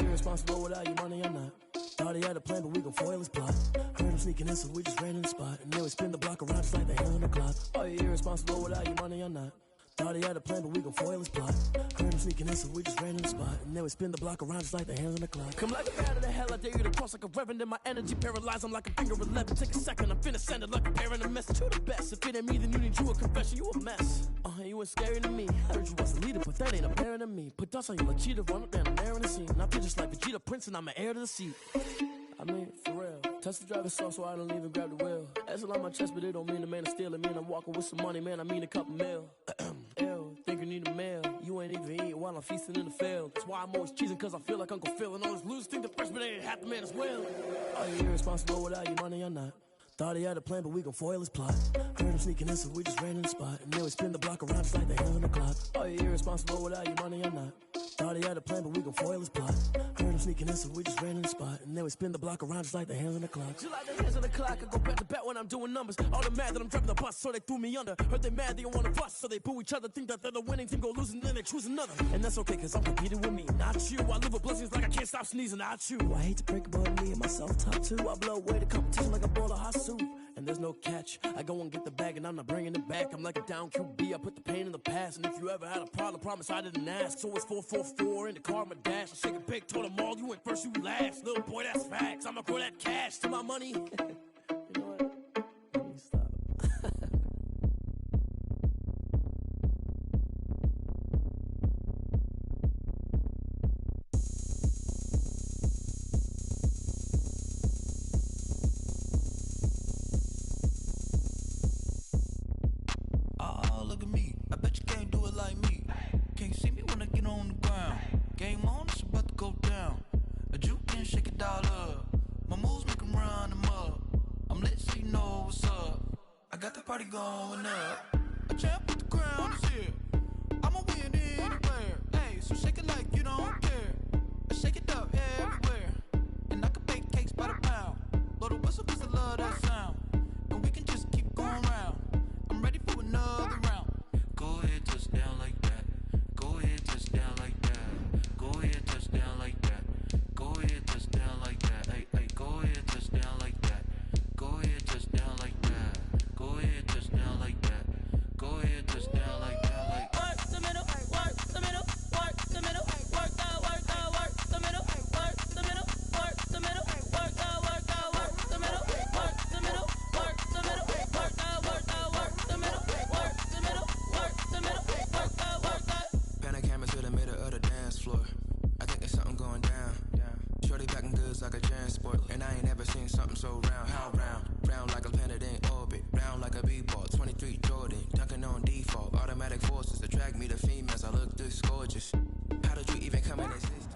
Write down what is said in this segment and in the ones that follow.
you irresponsible without your money or not? Thought he had a plan, but we gon' foil his plot. Heard him sneaking in, so we just ran in the spot. And then we spin the block around just like the hands on the clock. Are you irresponsible without your money or not? Thought he had a plan, but we gon' foil his plot. Heard him sneaking in, so we just ran in the spot. And then we spin the block around just like the hands on the clock. Come like a bat of the hell, I dare you to cross like a reverend. And my energy paralyzed, I'm like a finger 11. Take a second, I'm finna send it like a parent, a message to the best. If it ain't me, then you need you a confession, you a mess. You ain't scary to me. Heard you was a leader, but that ain't apparent to me. Put dust on you like cheetah, run up down the air in the scene. And I feel just like Vegeta Prince, and I'm an heir to the seat. I mean, for real. Touch the driver's soft so I don't even grab the wheel. That's on my chest, but it don't mean the man is stealing. Man, I'm walking with some money, man, I mean a couple mil. Ew, think you need a meal. You ain't even eating while I'm feasting in the field. That's why I'm always cheesing, cause I feel like Uncle Phil. And all those losers think the freshman ain't half the man as well. Are you irresponsible without your money or not? Thought he had a plan, but we gon' foil his plot. Heard him sneaking in, so we just ran in the spot. And then we spin the block around just like the hands on the clock. Are you irresponsible without your money or not? Thought he had a plan, but we gon' foil his plot. Heard him sneaking in, so we just ran in the spot. And then we spin the block around just like the hands on the clock. Just like the hands on the clock, I go back to back when I'm doing numbers. All the mad that I'm driving the bus, so they threw me under. Heard they mad, they don't wanna bust, so they boo each other. Think that they're the winning team, go losing, then they choose another. And that's okay, cause I'm competing with me, not you. I live with blessings like I can't stop sneezing, not you. I hate to break it, but me and myself top two. I blow away the competition like a bowl of hot soup. And there's no catch. I go and get the bag and I'm not bringing it back. I'm like a down QB, I put the pain in the past. And if you ever had a problem, promise I didn't ask. So it's 444 in the car, my dash. I shake a big, told them all, you went first, you last. Little boy, that's facts. I'ma grow that cash to my money. You know what? Let me stop. Look at me, I bet you can't do it like me. Can't see me when I get on the ground. Game on, it's about to go down. A juke and shake it all up. My moves make them run them up. I'm lit so you know what's up. I got the party going up. A champ with the crown is here. I'ma win anywhere. Hey, so shake it like you don't care. I shake it up everywhere. And I can bake cakes by the pound. Blow the whistle cause I love that sound. And we can just keep going round. I'm ready for another round. Go ahead, touch down like that. Go ahead, touch down like that. Go ahead, touch down like that. Go ahead, touch down like that. Hey, hey, go ahead, touch down like that. Go ahead, touch down like that. Go ahead, touch down like that. Go ahead, touch down like that. Like work the middle, work the middle, work the middle, work the middle, work the middle, work the middle, work the middle, work the middle, work the middle, work the middle, work the middle, work the middle, work the. Pan a camera to the middle of the dance floor. I think there's something going down. Shorty packing goods like a transport. And I ain't never seen something so round. How round? Round like a planet in orbit. Round like a b-ball. 23 Jordan. Dunking on default. Automatic forces attract me to females. I look this gorgeous. How did you even come in existence?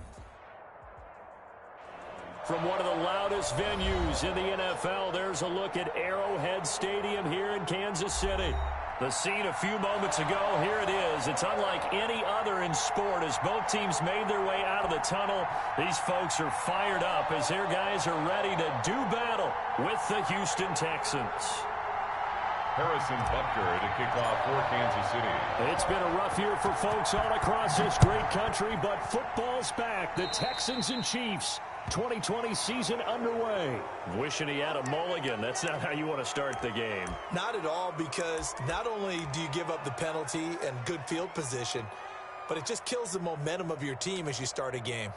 From one of the loudest venues in the NFL, there's a look at Arrowhead Stadium here in Kansas City. The scene a few moments ago, here it is. It's unlike any other in sport as both teams made their way out of the tunnel. These folks are fired up as their guys are ready to do battle with the Houston Texans. Harrison Butker to kick off for Kansas City. It's been a rough year for folks all across this great country, but football's back. The Texans and Chiefs. 2020 season underway. Wishing he had a mulligan. That's not how you want to start the game. Not at all, because not only do you give up the penalty and good field position, but it just kills the momentum of your team as you start a game.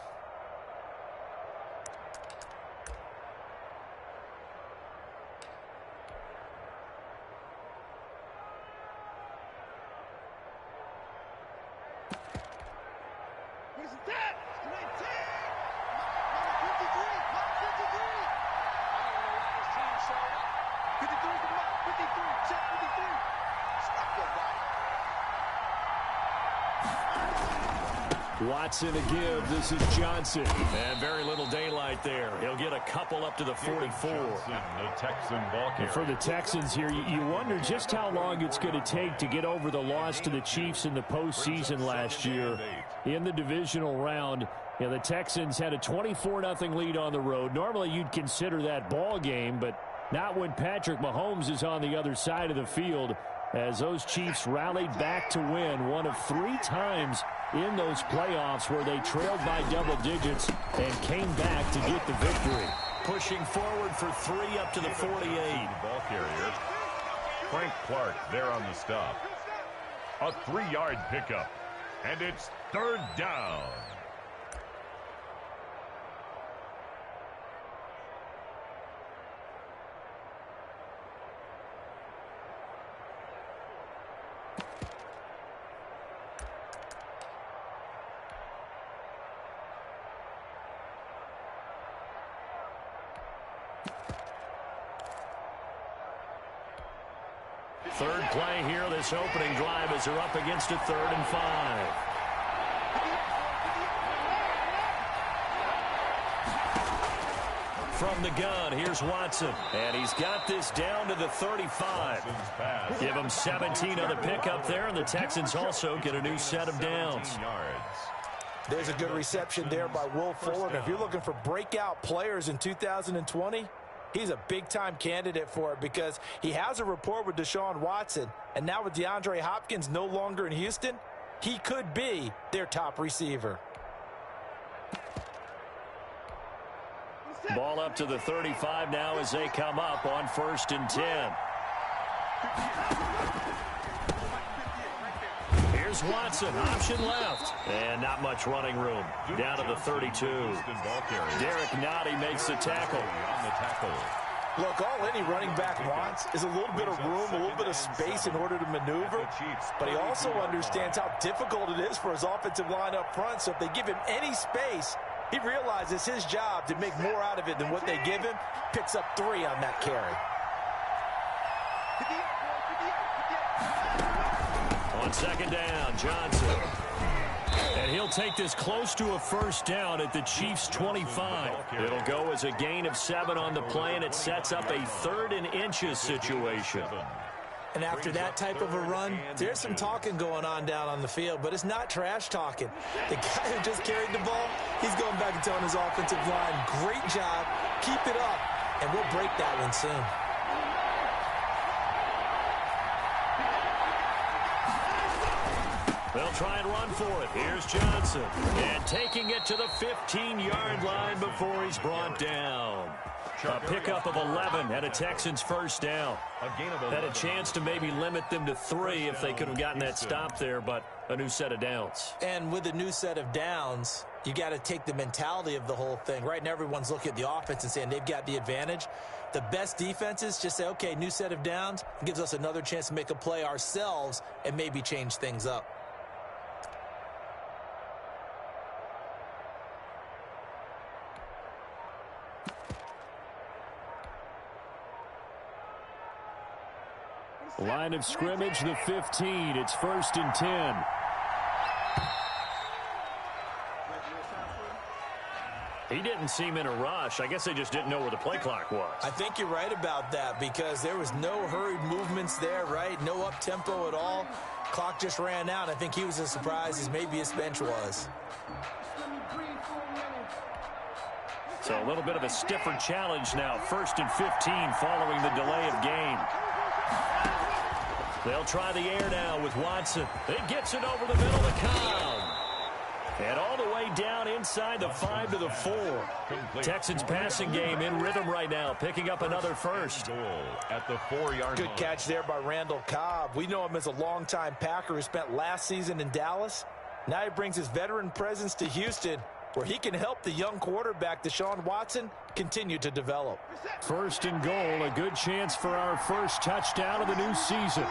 Watson to give. This is Johnson. And very little daylight there. He'll get a couple up to the 44. Johnson, the Texan ball carrier. For the Texans here, you wonder just how long it's going to take to get over the loss to the Chiefs in the postseason last year. In the divisional round, the Texans had a 24-0 lead on the road. Normally you'd consider that ball game, but not when Patrick Mahomes is on the other side of the field. as those Chiefs rallied back to win one of 3 times in those playoffs where they trailed by double digits and came back to get the victory. Pushing forward for 3 up to the 48. Ball carrier. Frank Clark there on the stop. A 3-yard pickup. And it's 3rd down. Third play here, this opening drive as they're up against a 3rd and 5. From the gun, here's Watson. And he's got this down to the 35. Give him 17 on the pickup there, and the Texans also get a new set of downs. There's a good reception there by Will Fuller. And if you're looking for breakout players in 2020, he's a big-time candidate for it because he has a rapport with Deshaun Watson. And now with DeAndre Hopkins no longer in Houston, he could be their top receiver. Ball up to the 35 now as they come up on 1st and 10. Here's Watson, option left. And not much running room. Down to the 32. Derek Nottie makes the tackle. Look, all any running back wants is a little bit of room, a little bit of space in order to maneuver. But he also understands how difficult it is for his offensive line up front. So if they give him any space, he realizes his job to make more out of it than what they give him. Picks up 3 on that carry. On 2nd down, Johnson. And he'll take this close to a 1st down at the Chiefs' 25. It'll go as a gain of 7 on the play, and it sets up a 3rd and inches situation. And after that type of a run, there's some talking going on down on the field, but it's not trash talking. The guy who just carried the ball, he's going back and telling his offensive line, great job, keep it up, and we'll break that one soon. They'll try and run for it. Here's Johnson. And taking it to the 15-yard line before he's brought down. A pickup of 11 and a Texans 1st down. Had a chance to maybe limit them to 3 if they could have gotten that stop there, but a new set of downs. And with a new set of downs, you got to take the mentality of the whole thing. Right now, everyone's looking at the offense and saying they've got the advantage. The best defenses just say, okay, new set of downs. It gives us another chance to make a play ourselves and maybe change things up. Line of scrimmage, the 15. It's 1st and 10. He didn't seem in a rush. I guess they just didn't know where the play clock was. I think you're right about that because there was no hurried movements there, right? No up-tempo at all. Clock just ran out. I think he was as surprised as maybe his bench was. So a little bit of a stiffer challenge now. 1st and 15 following the delay of game. They'll try the air now with Watson. It gets it over the middle to Cobb. And all the way down inside the 5 to the 4. Texans passing game in rhythm right now, picking up another 1st. At the 4-yard Good catch there by Randall Cobb. We know him as a longtime Packer who spent last season in Dallas. Now he brings his veteran presence to Houston, where he can help the young quarterback, Deshaun Watson, continue to develop. 1st and goal, a good chance for our 1st touchdown of the new season.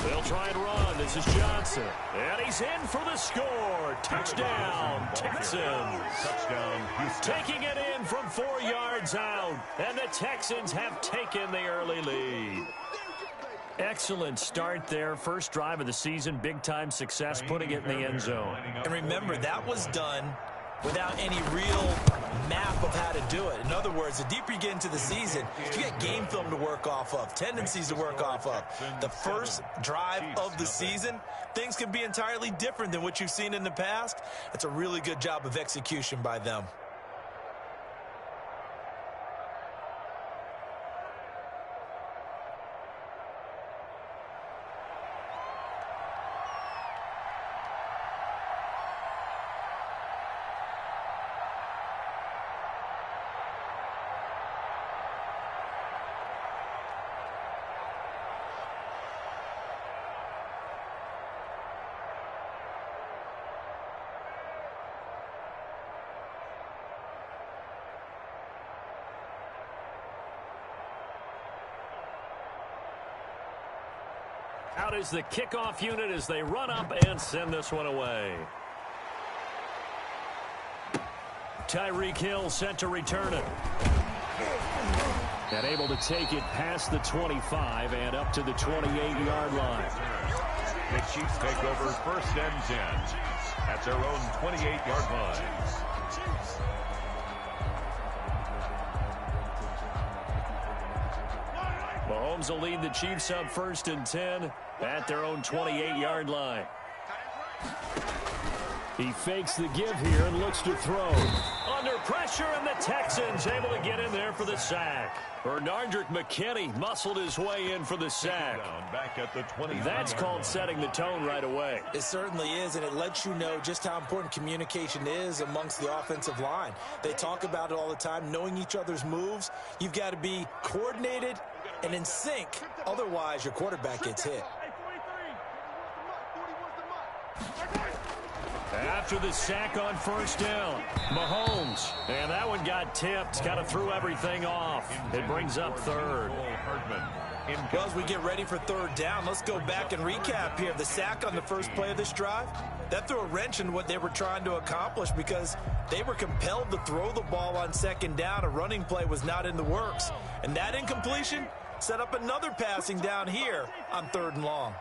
They'll try and run. This is Johnson. And he's in for the score. Touchdown, Texans. Touchdown, Houston. Taking it in from 4 yards out. And the Texans have taken the early lead. Excellent start there. 1st drive of the season. Big-time success putting it in the end zone. And remember, that was done without any real map of how to do it. In other words, the deeper you get into the season, you get game film to work off of, tendencies to work off of. The 1st drive of the season, things can be entirely different than what you've seen in the past. It's a really good job of execution by them. Out is the kickoff unit as they run up and send this one away. Tyreek Hill set to return it. And able to take it past the 25 and up to the 28-yard line. The Chiefs take over 1st and 10 at their own 28-yard line. Mahomes will lead the Chiefs up 1st and 10 at their own 28-yard line. He fakes the give here and looks to throw. Under pressure, and the Texans able to get in there for the sack. Bernardrick McKinney muscled his way in for the sack. Back at the 20. That's called setting the tone right away. It certainly is, and it lets you know just how important communication is amongst the offensive line. They talk about it all the time, knowing each other's moves. You've got to be coordinated and in sync. Otherwise, your quarterback gets hit. After the sack on 1st down, Mahomes. And that one got tipped. Kind of threw everything off. It brings up 3rd. Well, as we get ready for 3rd down, let's go back and recap here. The sack on the first play of this drive, that threw a wrench in what they were trying to accomplish because they were compelled to throw the ball on 2nd down. A running play was not in the works. And that incompletion set up another passing down here on 3rd and long.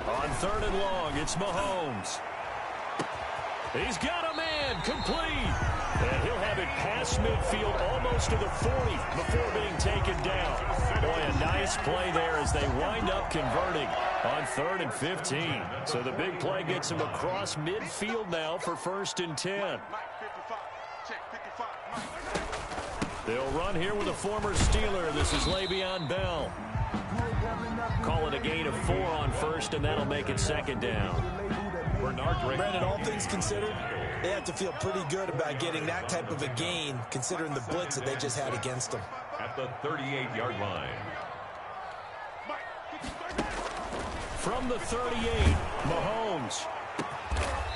On 3rd and long, it's Mahomes. He's got a man, complete. And he'll have it past midfield almost to the 40 before being taken down. Boy, a nice play there as they wind up converting on 3rd and 15. So the big play gets him across midfield now for 1st and 10. They'll run here with a former Steeler. This is Le'Veon Bell. Call it a gain of 4 on 1st, and that'll make it 2nd down. Brandon, all things considered, they have to feel pretty good about getting that type of a gain, considering the blitz that they just had against them. At the 38-yard line. From the 38, Mahomes.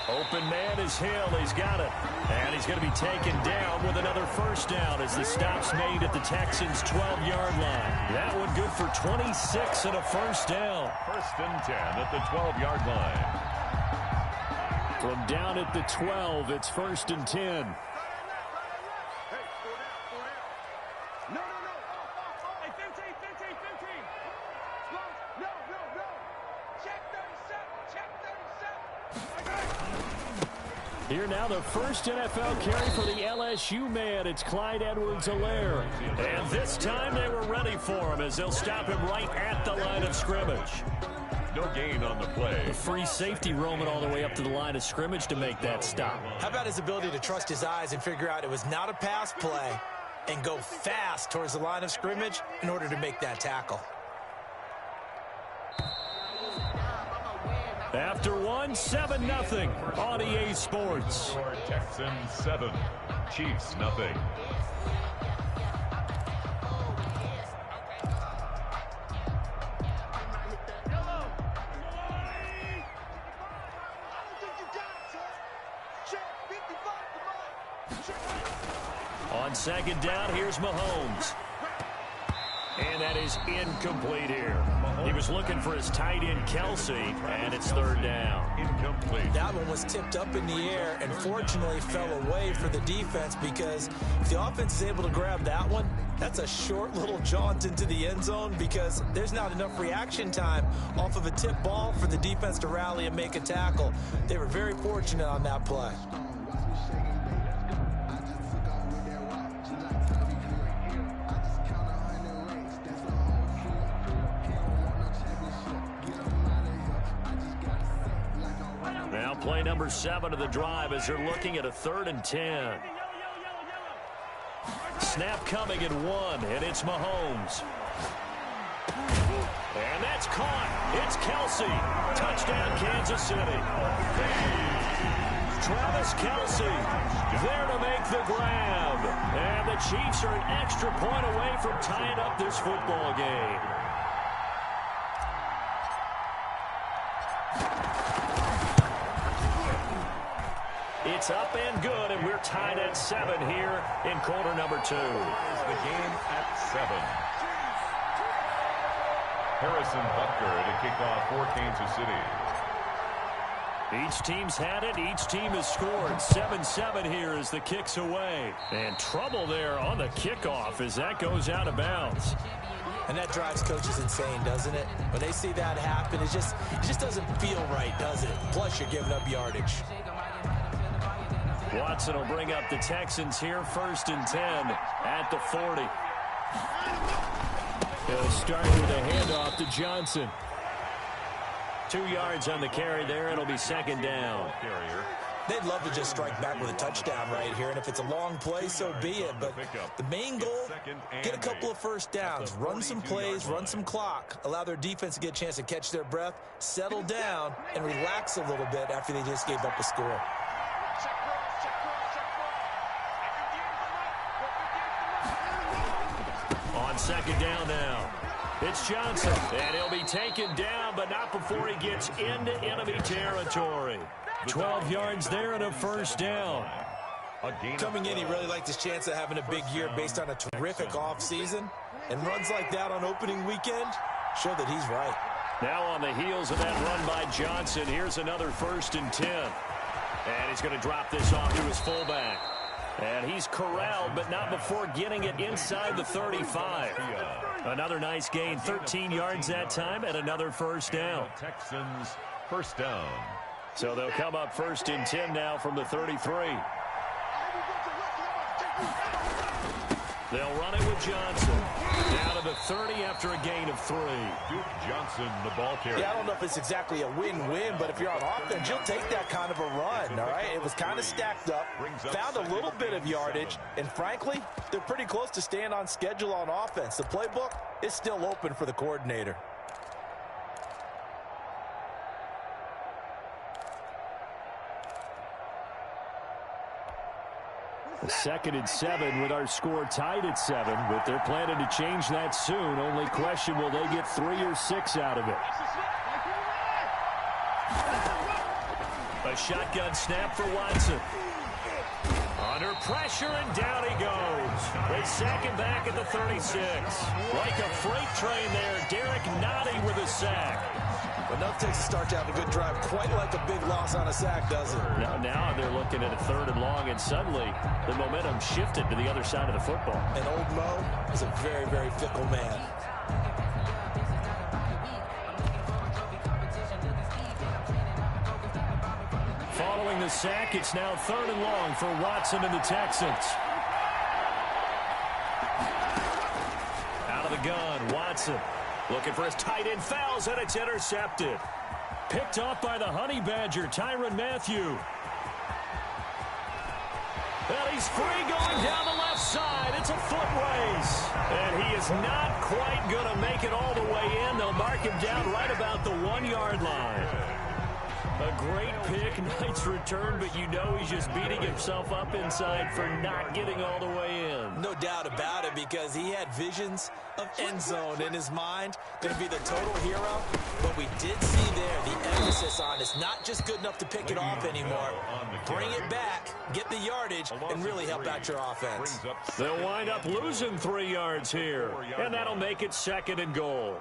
Open man is Hill. He's got it. And he's going to be taken down with another 1st down as the stop's made at the Texans' 12-yard line. That one good for 26 and a 1st down. 1st and 10 at the 12-yard line. From down at the 12, it's 1st and 10. Here now, the first NFL carry for the LSU man. It's Clyde Edwards-Helaire. And this time they were ready for him as they'll stop him right at the line of scrimmage. No gain on the play. A free safety roaming all the way up to the line of scrimmage to make that stop. How about his ability to trust his eyes and figure out it was not a pass play and go fast towards the line of scrimmage in order to make that tackle? After 7-0 on EA Sports. Texans 7, Chiefs nothing. On 2nd down, here's Mahomes. And that is incomplete here. He was looking for his tight end, Kelsey, and it's 3rd down. Incomplete. That one was tipped up in the air and fortunately fell away for the defense because if the offense is able to grab that one, that's a short little jaunt into the end zone because there's not enough reaction time off of a tip ball for the defense to rally and make a tackle. They were very fortunate on that play. Play number 7 of the drive as they're looking at a 3rd and 10. Snap coming at 1, and it's Mahomes. And that's caught. It's Kelsey. Touchdown, Kansas City. Travis Kelsey there to make the grab. And the Chiefs are an extra point away from tying up this football game. It's up and good, and we're tied at 7 here in quarter number 2. The game at 7. Harrison Butker to kick off for Kansas City. Each team's had it. Each team has scored. 7-7 here as the kick's away. And trouble there on the kickoff as that goes out of bounds. And that drives coaches insane, doesn't it? When they see that happen, it just doesn't feel right, does it? Plus, you're giving up yardage. Watson will bring up the Texans here, 1st and 10 at the 40. He'll start with a handoff to Johnson. 2 yards on the carry there. It'll be 2nd down. They'd love to just strike back with a touchdown right here, and if it's a long play, so be it. But the main goal, get a couple of first downs, run some plays, run some clock, allow their defense to get a chance to catch their breath, settle down, and relax a little bit after they just gave up a score. On 2nd down now. It's Johnson, and he'll be taken down, but not before he gets into enemy territory. 12 yards there and a 1st down. Coming in, he really liked his chance of having a big year based on a terrific offseason. And runs like that on opening weekend show that he's right. Now on the heels of that run by Johnson, here's another 1st and 10. And he's going to drop this off to his fullback. And he's corralled, but not before getting it inside the 35. Another nice gain, 13 yards that time, and another 1st down. Texans 1st down. So they'll come up 1st and 10 now from the 33. They'll run it with Johnson. Down to the 30 after a gain of 3. Duke Johnson, the ball carrier. Yeah, I don't know if it's exactly a win-win, but if you're on offense, you'll take that kind of a run, all right? It was kind of stacked up, found a little bit of yardage, and frankly, they're pretty close to staying on schedule on offense. The playbook is still open for the coordinator. A 2nd and 7 with our score tied at 7, but they're planning to change that soon. Only question, will they get 3 or 6 out of it? A shotgun snap for Watson. Under pressure, and down he goes. They sack him back at the 36. Like a freight train there, Derek Notty with a sack. Enough takes to start down a good drive, quite like a big loss on a sack, does it? Now they're looking at a 3rd and long, and suddenly the momentum shifted to the other side of the football. And old Mo is a very, very fickle man. Following the sack, it's now 3rd and long for Watson and the Texans. Out of the gun, Watson. Looking for his tight end, fouls, and it's intercepted. Picked off by the Honey Badger, Tyrann Mathieu. And he's free going down the left side. It's a foot race. And he is not quite going to make it all the way in. They'll mark him down right about the 1-yard line. A great pick, nice return, but you know he's just beating himself up inside for not getting all the way in. No doubt about it, because he had visions of end zone in his mind. Going to be the total hero. But we did see there the emphasis on it's not just good enough to pick it off anymore. Bring it back, get the yardage, and really help out your offense. They'll wind up losing 3 yards here, and that'll make it 2nd and goal.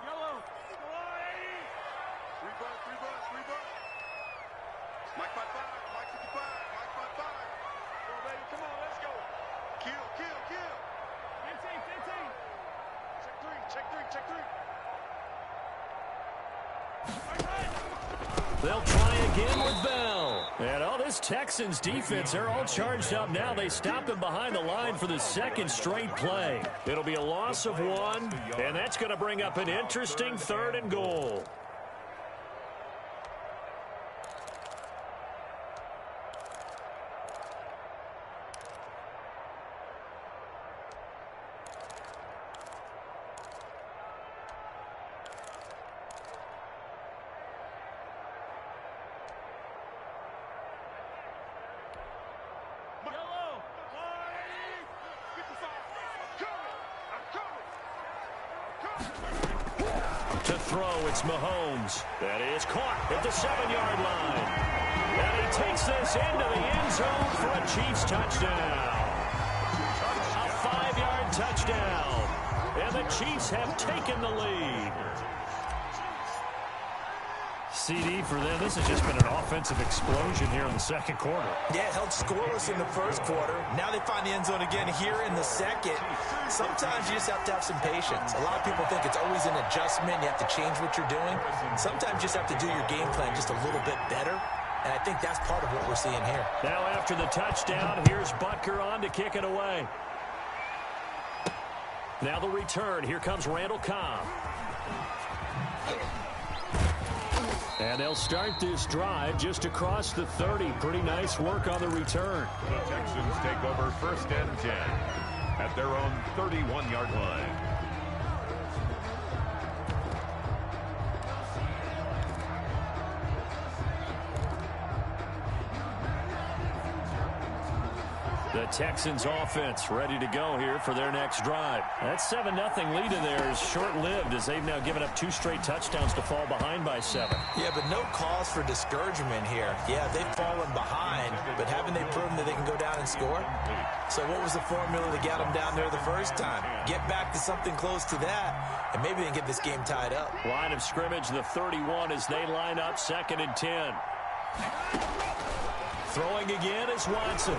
They'll try again with Bell. And this Texans defense, they're all charged up now. They stop him behind the line for the 2nd straight play. It'll be a loss of 1, and that's going to bring up an interesting 3rd and goal. To throw, it's Mahomes. That is caught at the 7-yard line. And he takes this into the end zone for a Chiefs touchdown. A 5-yard touchdown. And the Chiefs have taken the lead. CD for them. This has just been an offensive explosion here in the second quarter. Yeah, held scoreless in the first quarter. Now they find the end zone again here in the second. Sometimes you just have to have some patience. A lot of people think it's always an adjustment. You have to change what you're doing. Sometimes you just have to do your game plan just a little bit better. And I think that's part of what we're seeing here. Now after the touchdown, here's Butker on to kick it away. Now the return. Here comes Randall Cobb. And they'll start this drive just across the 30. Pretty nice work on the return. The Texans take over 1st and 10 at their own 31-yard line. The Texans offense ready to go here for their next drive. That 7-0 lead of theirs short-lived as they've now given up 2 straight touchdowns to fall behind by 7. Yeah, but no cause for discouragement here. Yeah, they've fallen behind, but haven't they proven that they can go down and score? So what was the formula that got them down there the first time? Get back to something close to that, and maybe they can get this game tied up. Line of scrimmage, the 31 as they line up 2nd and 10. Throwing again is Watson.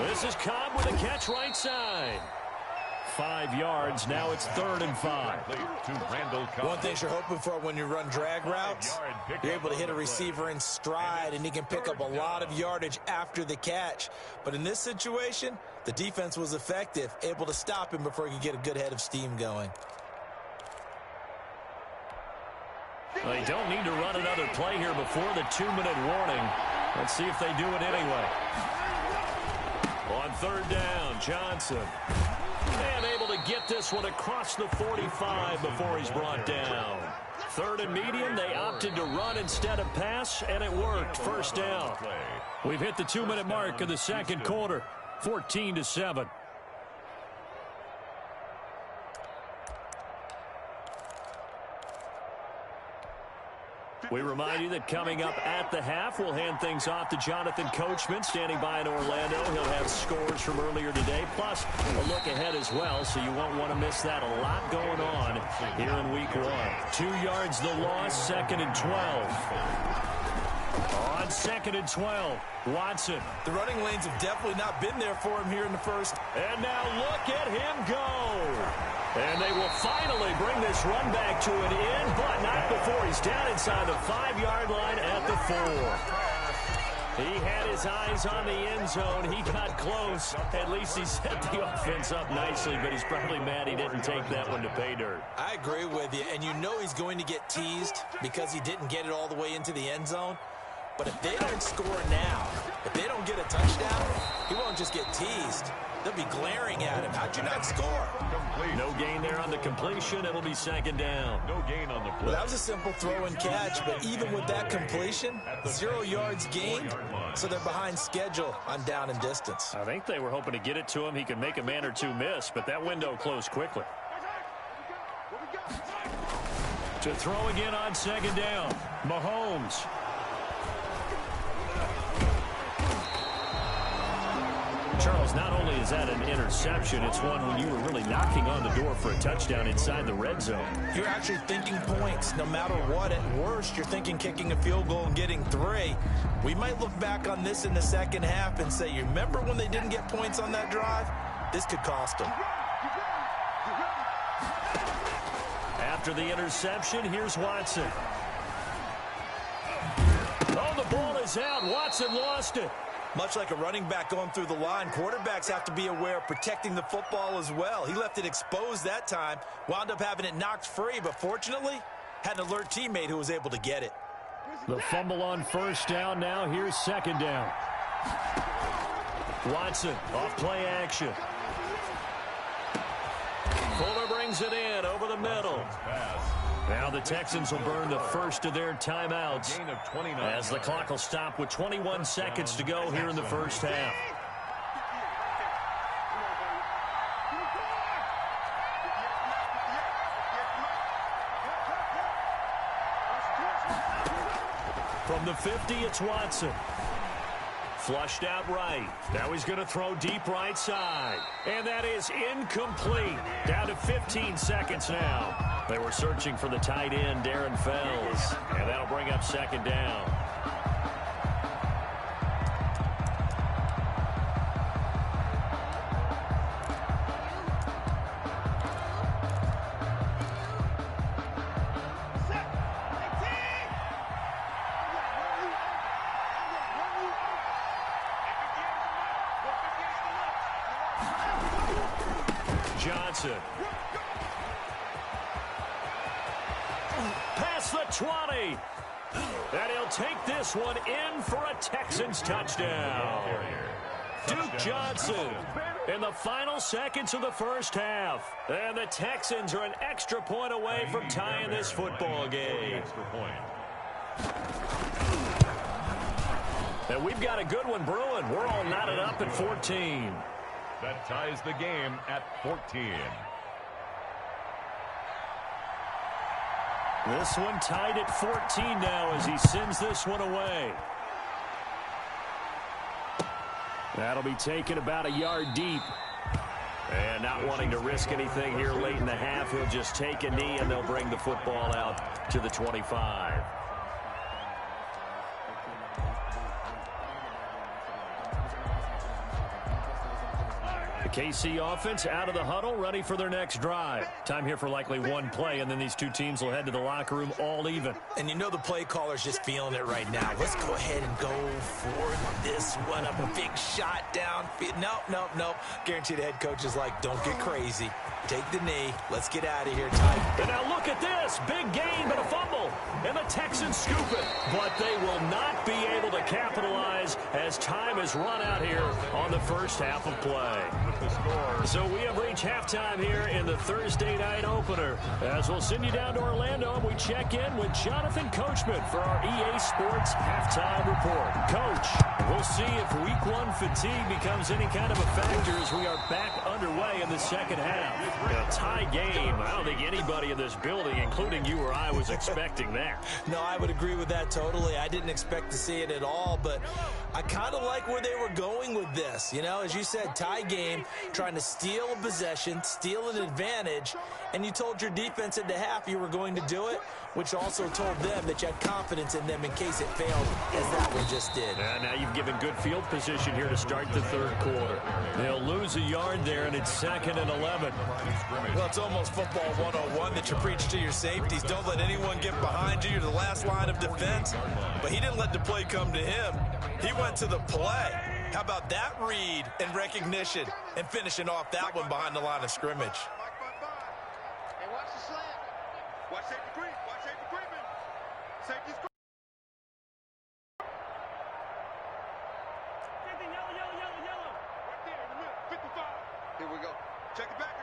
This is Cobb with a catch right side. 5 yards. Now it's 3rd and 5. One thing you're hoping for when you run drag routes, you're able to hit a receiver in stride, and he can pick up a lot of yardage after the catch. But in this situation, the defense was effective, able to stop him before he could get a good head of steam going. They don't need to run another play here before the 2-minute warning. Let's see if they do it anyway. On 3rd down, Johnson. And able to get this one across the 45 before he's brought down. 3rd and medium, they opted to run instead of pass, and it worked. 1st down. We've hit the 2-minute mark of the second quarter. 14-7. We remind you that coming up at the half, we'll hand things off to Jonathan Coachman, standing by in Orlando. He'll have scores from earlier today, plus a look ahead as well, so you won't want to miss that. A lot going on here in week 1. 2 yards the loss, 2nd and 12. On 2nd and 12, Watson. The running lanes have definitely not been there for him here in the first. And now look at him go. And they will finally bring this run back to an end, but not before he's down inside the 5-yard line at the 4. He had his eyes on the end zone. He got close. At least he set the offense up nicely, but he's probably mad he didn't take that one to pay dirt. I agree with you, and you know he's going to get teased because he didn't get it all the way into the end zone. But if they don't score now, if they don't get a touchdown, he won't just get teased. They'll be glaring at him. How'd you not score? No gain there on the completion. It'll be 2nd down. No gain on the play. Well, that was a simple throw and catch, but even with that completion, 0 yards gained, so they're behind schedule on down and distance. I think they were hoping to get it to him. He could make a man or two miss, but that window closed quickly. To throw again on 2nd down, Mahomes. Charles, not only is that an interception, it's one when you were really knocking on the door for a touchdown inside the red zone. You're actually thinking points no matter what. At worst, you're thinking kicking a field goal and getting 3. We might look back on this in the second half and say, you remember when they didn't get points on that drive? This could cost them. After the interception, here's Watson. Oh, the ball is out. Watson lost it. Much like a running back going through the line, quarterbacks have to be aware of protecting the football as well. He left it exposed that time, wound up having it knocked free, but fortunately, had an alert teammate who was able to get it. The fumble on 1st down. Now here's 2nd down. Watson off play action. Fuller brings it in over the middle. Now the Texans will burn the first of their timeouts as the clock will stop with 21 seconds to go here in the first half. From From the 50, it's Watson. Flushed out right. Now he's going to throw deep right side. And that is incomplete. Down to 15 seconds now. They were searching for the tight end, Darren Fells. And that'll bring up second down. Johnson. Past the 20. And he'll take this one in for a Texans touchdown. Duke Johnson in the final seconds of the first half. And the Texans are an extra point away from tying this football game. And we've got a good one brewing. We're all knotted up at 14. That ties the game at 14. This one tied at 14 now as he sends this one away. That'll be taken about a yard deep. And not wanting to risk anything here late in the half, he'll just take a knee and they'll bring the football out to the 25. KC offense out of the huddle, ready for their next drive. Time here for likely one play, and then these two teams will head to the locker room all even. And you know the play caller's just feeling it right now. Let's go ahead and go for this one up. A big shot down. Nope. Guaranteed the head coach is like, don't get crazy. Take the knee. Let's get out of here, Ty. And now look at this. Big gain, but a fumble. And the Texans scoop it. But they will not be able to capitalize as time is run out here on the first half of play. So we have reached halftime here in the Thursday night opener. As we'll send you down to Orlando, and we check in with Jonathan Coachman for our EA Sports halftime report. Coach, we'll see if week one fatigue becomes any kind of a factor as we are back underway in the second half. A tie game. I don't think anybody in this building, including you or I, was expecting that. No, I would agree with that totally. I didn't expect to see it at all, but I kind of like where they were going with this. You know, as you said, tie game, trying to steal a possession, steal an advantage, and you told your defense at the half you were going to do it, which also told them that you had confidence in them in case it failed, as that one just did. And now you've given good field position here to start the third quarter. They'll lose a yard there, and it's 2nd and 11. Well, it's almost football 101 that you preach to your safeties. Don't let anyone get behind you. You're the last line of defense. But he didn't let the play come to him. He went to the play. How about that read and recognition and finishing off that one behind the line of scrimmage? Hey, watch the slant. Watch safety creep. Watch safety creeping. Safety's creeping. Yellow. Right there in the middle. 55. Here we go. Check it backer.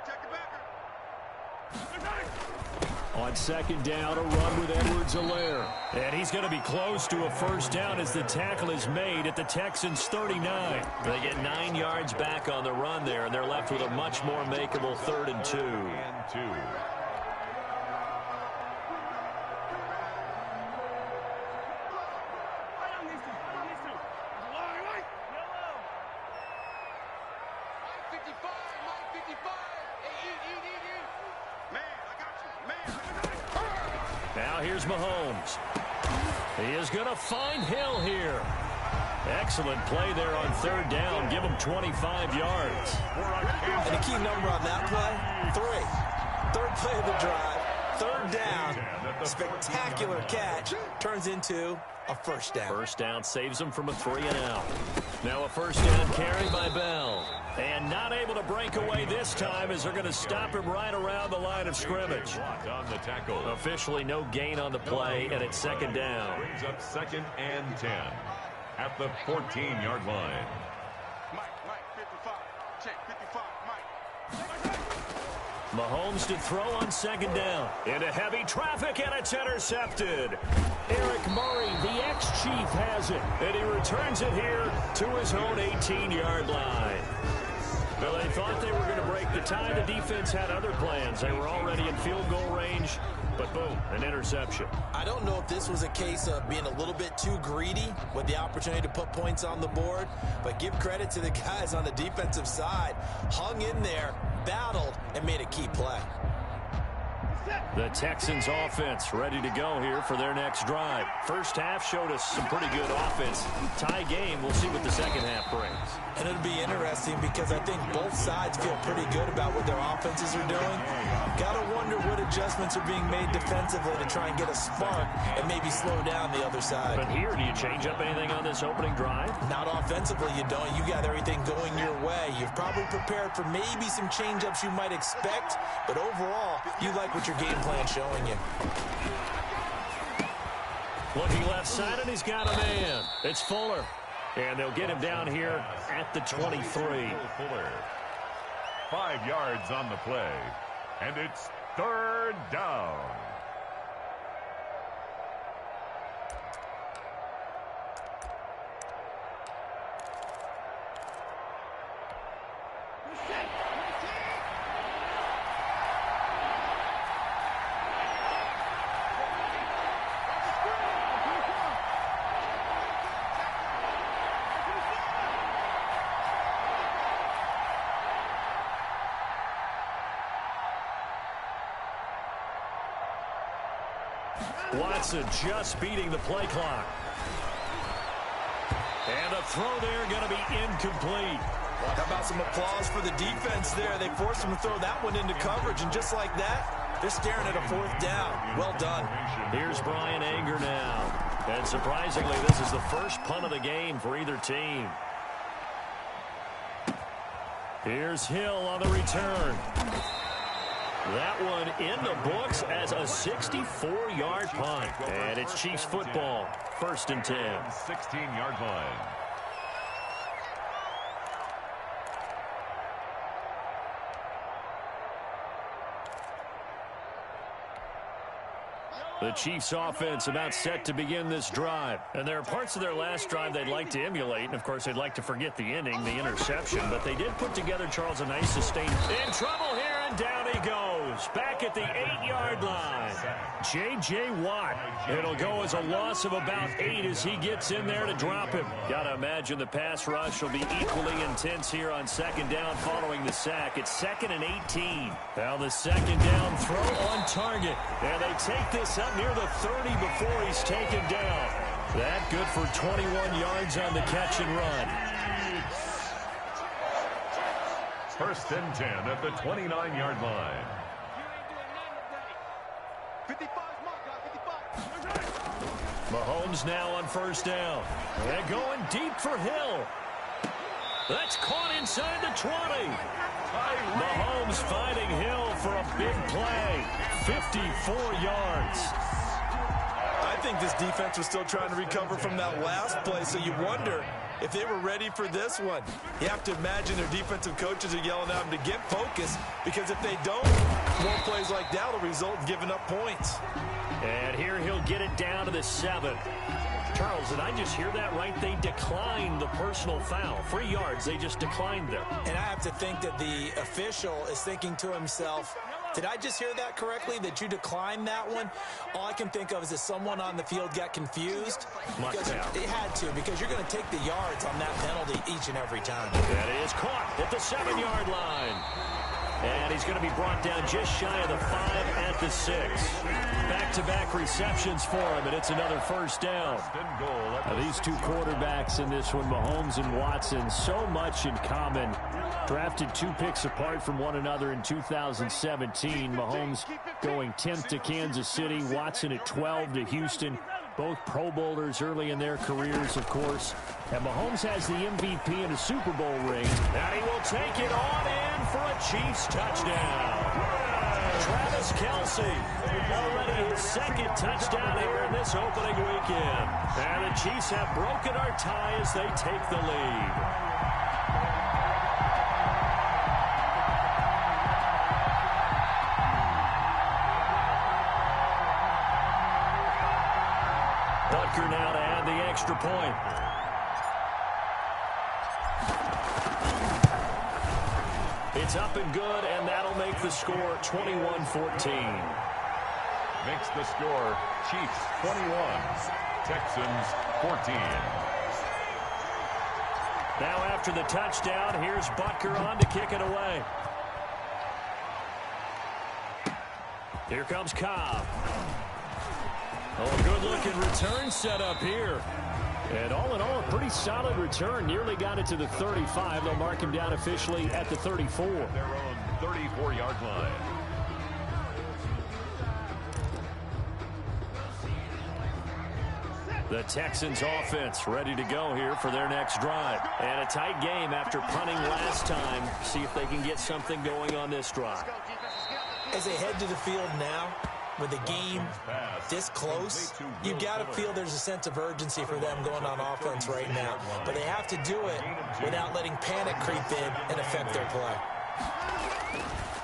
On second down, a run with Edwards-Helaire. And he's going to be close to a first down as the tackle is made at the Texans' 39. They get 9 yards back on the run there, and they're left with a much more makeable 3rd and 2. Now here's Mahomes. He is going to find Hill here. Excellent play there on 3rd down. Give him 25 yards. And the key number on that play, 3. 3rd play of the drive. 3rd down. Spectacular catch. Turns into a first down. First down saves him from a 3-and-out. Now a first down carry by Bell. And not able to break away this time as they're going to stop him right around the line of scrimmage. On the tackle. Officially no gain on the play, and it's 2nd down. Brings up 2nd and 10 at the 14-yard line. Mike, 55. Check, 55, Mike. Mahomes to throw on 2nd down. Into heavy traffic, and it's intercepted. Eric Murray, the ex-Chief, has it. And he returns it here to his own 18-yard line. Well, they thought they were going to break the tie. The defense had other plans. They were already in field goal range, but boom, an interception. I don't know if this was a case of being a little bit too greedy with the opportunity to put points on the board, but give credit to the guys on the defensive side. Hung in there, battled, and made a key play. The Texans offense ready to go here for their next drive. First half showed us some pretty good offense. Tie game, we'll see what the second half brings. And it'll be interesting because I think both sides feel pretty good about what their offenses are doing. Got to wonder what adjustments are being made defensively to try and get a spark and maybe slow down the other side. But here, do you change up anything on this opening drive? Not offensively, you don't. You got everything going your way. You've probably prepared for maybe some change-ups you might expect, but overall, you like what your game plan's showing you. Looking left side, and he's got a man. It's Fuller. And they'll get him down here at the 23. Fuller. 5 yards on the play. And it's third down. Watson just beating the play clock. And a throw there going to be incomplete. How about some applause for the defense there? They forced him to throw that one into coverage, and just like that, they're staring at a fourth down. Well done. Here's Brian Anger now. And surprisingly, this is the first punt of the game for either team. Here's Hill on the return. That one in the books as a 64-yard punt. And it's Chiefs football. 1st and 10. 16-yard line. The Chiefs offense about set to begin this drive. And there are parts of their last drive they'd like to emulate. And, of course, they'd like to forget the ending, the interception. But they did put together, Charles, a nice sustained. In trouble here, and down he goes. Back at the 8-yard line. J.J. Watt. It'll go as a loss of about 8 as he gets in there to drop him. Got to imagine the pass rush will be equally intense here on 2nd down following the sack. It's 2nd and 18. Now the 2nd down throw on target. And they take this up near the 30 before he's taken down. That good for 21 yards on the catch and run. 1st and 10 at the 29-yard line. 55 mark, 55. Mahomes now on 1st down. They're going deep for Hill. That's caught inside the 20. Mahomes finding Hill for a big play. 54 yards. I think this defense was still trying to recover from that last play, so you wonder if they were ready for this one. You have to imagine their defensive coaches are yelling at them to get focused, because if they don't, more plays like that will result in giving up points. And here he'll get it down to the 7. Charles, did I just hear that right? They declined the personal foul. 3 yards, they just declined them. And I have to think that the official is thinking to himself, did I just hear that correctly, that you declined that one? All I can think of is that someone on the field got confused. Because it had to, because you're going to take the yards on that penalty each and every time. That is caught at the 7-yard line. And he's going to be brought down just shy of the 5 at the 6. Back-to-back receptions for him, and it's another 1st down. Now, these two quarterbacks in this one, Mahomes and Watson, so much in common. Drafted 2 picks apart from one another in 2017. Mahomes going 10th to Kansas City, Watson at 12 to Houston. Both Pro Bowlers early in their careers, of course. And Mahomes has the MVP and a Super Bowl ring. And he will take it on in for a Chiefs touchdown. Travis Kelce, already his 2nd touchdown here in this opening weekend. And the Chiefs have broken our tie as they take the lead. Butker now to add the extra point. It's up and good, and that'll make the score 21-14. Makes the score Chiefs 21, Texans 14. Now after the touchdown, here's Butker on to kick it away. Here comes Cobb. Oh, good-looking return set up here. And all in all, a pretty solid return. Nearly got it to the 35. They'll mark him down officially at the 34. Their own 34-yard line. The Texans offense ready to go here for their next drive. And a tight game after punting last time. See if they can get something going on this drive. As they head to the field now, with the game this close, you've got to feel there's a sense of urgency for them going on offense right now. But they have to do it without letting panic creep in and affect their play.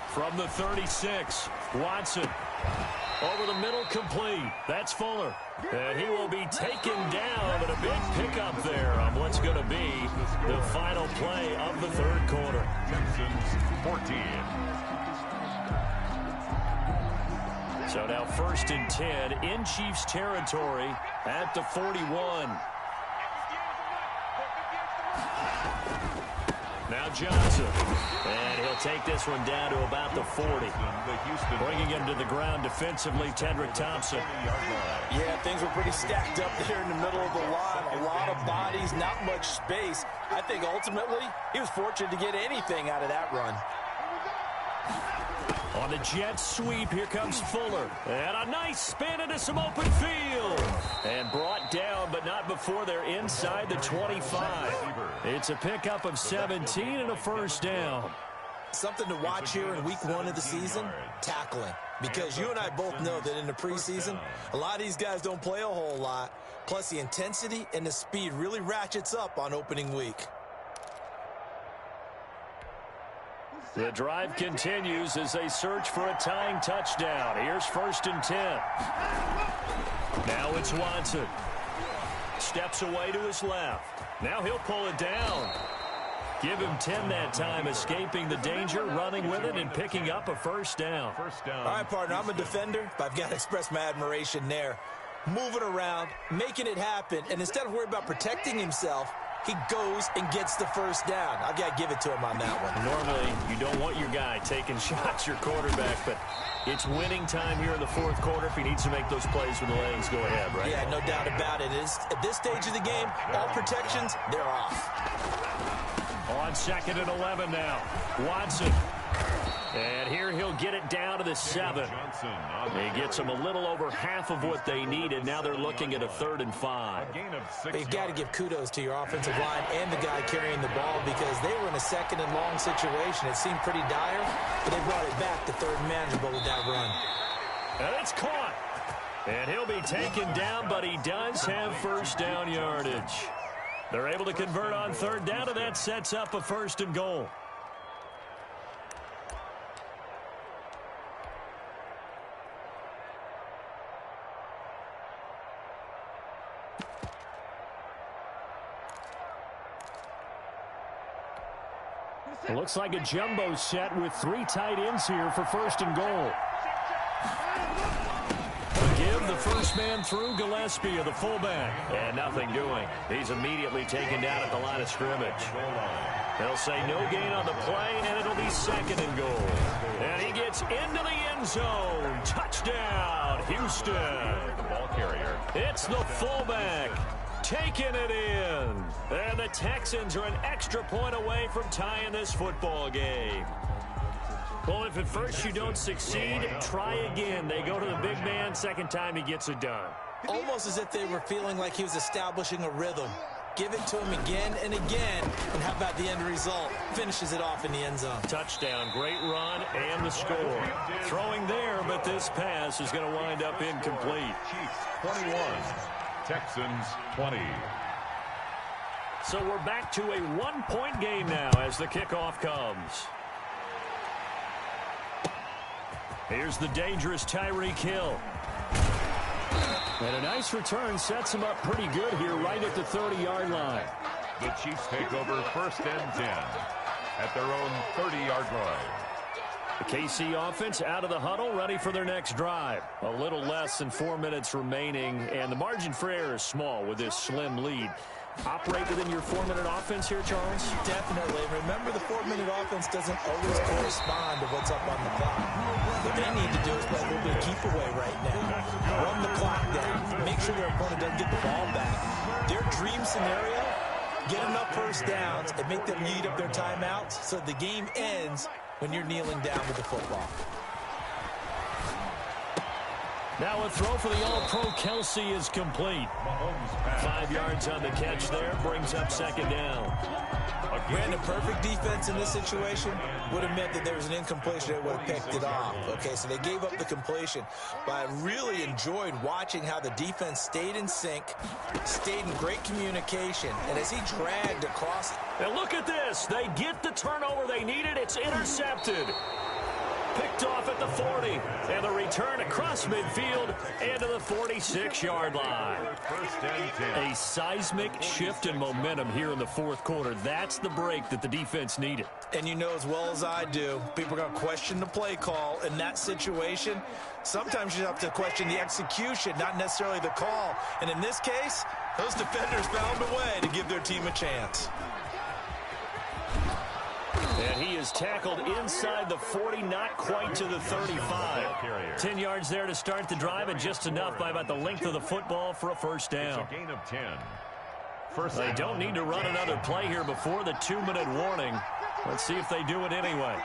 From the 36, Watson. Over the middle, complete. That's Fuller. And he will be taken down, but a big pickup there on what's going to be the final play of the third quarter. Texans 14. So now 1st and 10 in Chiefs territory at the 41. Now Johnson. And he'll take this one down to about the 40. Bringing him to the ground defensively, Tedrick Thompson. Yeah, things were pretty stacked up there in the middle of the line. A lot of bodies, not much space. I think ultimately he was fortunate to get anything out of that run. On the jet sweep, here comes Fuller. And a nice spin into some open field. And brought down, but not before they're inside the 25. It's a pickup of 17 and a first down. Something to watch here in week 1 of the season, tackling. Because you and I both know that in the preseason, a lot of these guys don't play a whole lot. Plus the intensity and the speed really ratchets up on opening week. The drive continues as they search for a tying touchdown. Here's 1st and 10. Now it's Watson. Steps away to his left. Now he'll pull it down. Give him 10 that time, escaping the danger, running with it, and picking up a first down. All right, partner, I'm a defender, but I've got to express my admiration there. Moving around, making it happen, and instead of worrying about protecting himself, he goes and gets the first down. I've got to give it to him on that one. Normally, you don't want your guy taking shots, your quarterback, but it's winning time here in the fourth quarter. If he needs to make those plays with the legs, go ahead, right? Yeah, no doubt about it. At this stage of the game, all protections, they're off. On 2nd and 11 now. Watson. And here he'll get it down to the 7. He gets them a little over half of what they needed. Now they're looking at a 3rd and 5. You've got to give kudos to your offensive line and the guy carrying the ball because they were in a 2nd and long situation. It seemed pretty dire, but they brought it back to 3rd and manageable with that run. And it's caught. And he'll be taken down, but he does have first down yardage. They're able to convert on 3rd down, and that sets up a 1st and goal. It looks like a jumbo set with 3 tight ends here for 1st and goal. Give the first man through, Gillespie of the fullback. And nothing doing. He's immediately taken down at the line of scrimmage. They'll say no gain on the play, and it'll be 2nd and goal. And he gets into the end zone. Touchdown, Houston. The ball carrier. It's the fullback. Taking it in. And the Texans are an extra point away from tying this football game. Well, if at first you don't succeed, try again. They go to the big man. 2nd time he gets it done. Almost as if they were feeling like he was establishing a rhythm. Give it to him again and again. And how about the end result? Finishes it off in the end zone. Touchdown, great run, and the score. Throwing there, but this pass is going to wind up incomplete. Chiefs 21, Texans 20. So we're back to a 1-point game now as the kickoff comes. Here's the dangerous Tyreek Hill. And a nice return sets him up pretty good here right at the 30-yard line. The Chiefs take over 1st and 10. at their own 30-yard line. The KC offense out of the huddle, ready for their next drive. A little less than 4 minutes remaining, and the margin for error is small with this slim lead. Operate within your 4-minute offense here, Charles? Definitely. Remember, the 4-minute offense doesn't always correspond to what's up on the clock. What they need to do is play a little bit of keep away right now. Run the clock down. Make sure their opponent doesn't get the ball back. Their dream scenario, get enough first downs and make them eat up their timeouts so the game ends when you're kneeling down with the football. Now a throw for the All-Pro Kelsey is complete. 5 yards on the catch there, brings up second down. Brandon, perfect defense in this situation would have meant that there was an incompletion that would have picked it off. Okay, so they gave up the completion. But I really enjoyed watching how the defense stayed in sync, stayed in great communication, and as he dragged across. And look at this. They get the turnover they needed. It's intercepted. Picked off at the 40, and the return across midfield and to the 46-yard line. A seismic shift in momentum here in the fourth quarter. That's the break that the defense needed. And you know as well as I do, people are going to question the play call in that situation. Sometimes you have to question the execution, not necessarily the call. And in this case, those defenders found a way to give their team a chance. And he is tackled inside the 40, not quite to the 35. 10 yards there to start the drive, and just enough by about the length of the football for a first down. It's a gain of 10. They don't need to run another play here before the 2-minute warning. Let's see if they do it anyway.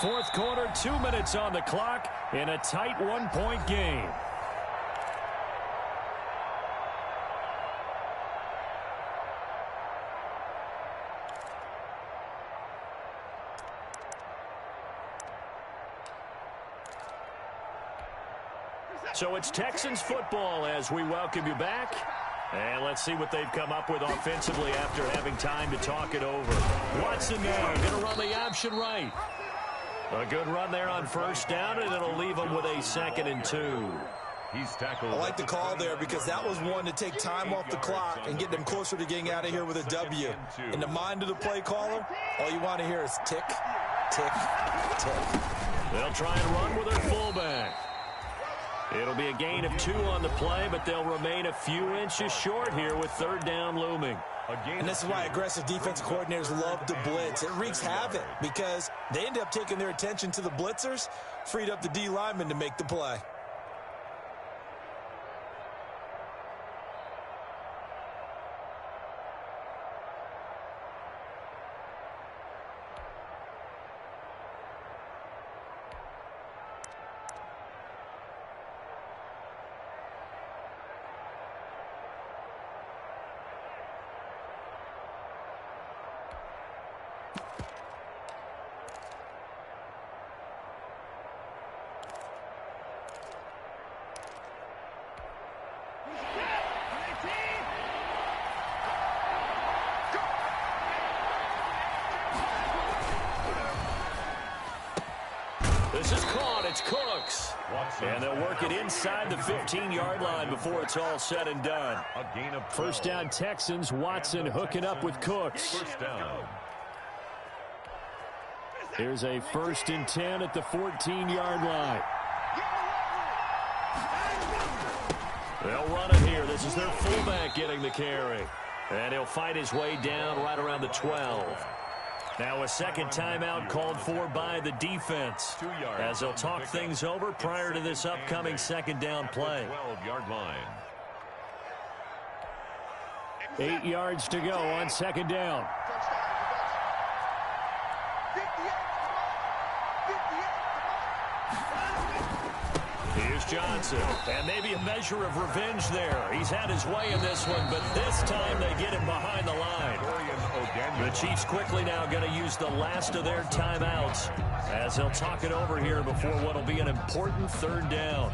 Fourth quarter, 2 minutes on the clock in a tight 1-point game. So it's Texans football as we welcome you back. And let's see what they've come up with offensively after having time to talk it over. Watson now going to run the option right. A good run there on first down, and it'll leave them with a 2nd and 2. He's tackled. I like the call there because that was one to take time off the clock and get them closer to getting out of here with a W. In the mind of the play caller, all you want to hear is tick, tick, tick. They'll try and run with their fullback. It'll be a gain of 2 on the play, but they'll remain a few inches short here with third down looming. And this is why aggressive defensive coordinators love to blitz. It wreaks havoc because they end up taking their attention to the blitzers, freed up the D lineman to make the play. This is caught. It's Cooks. And they'll work it inside the 15-yard line before it's all said and done. A gain of 12. First down, Texans. Watson hooking up with Cooks. First down. Here's a 1st and 10 at the 14-yard line. They'll run it here. This is their fullback getting the carry. And he'll fight his way down right around the 12. Now a second timeout called for by the defense as they'll talk things over prior to this upcoming second down play. 12-yard line. 8 yards to go on second down. Here's Johnson, and maybe a measure of revenge there. He's had his way in this one, but this time they get him behind the line. The Chiefs quickly now going to use the last of their timeouts as they'll talk it over here before what will be an important third down.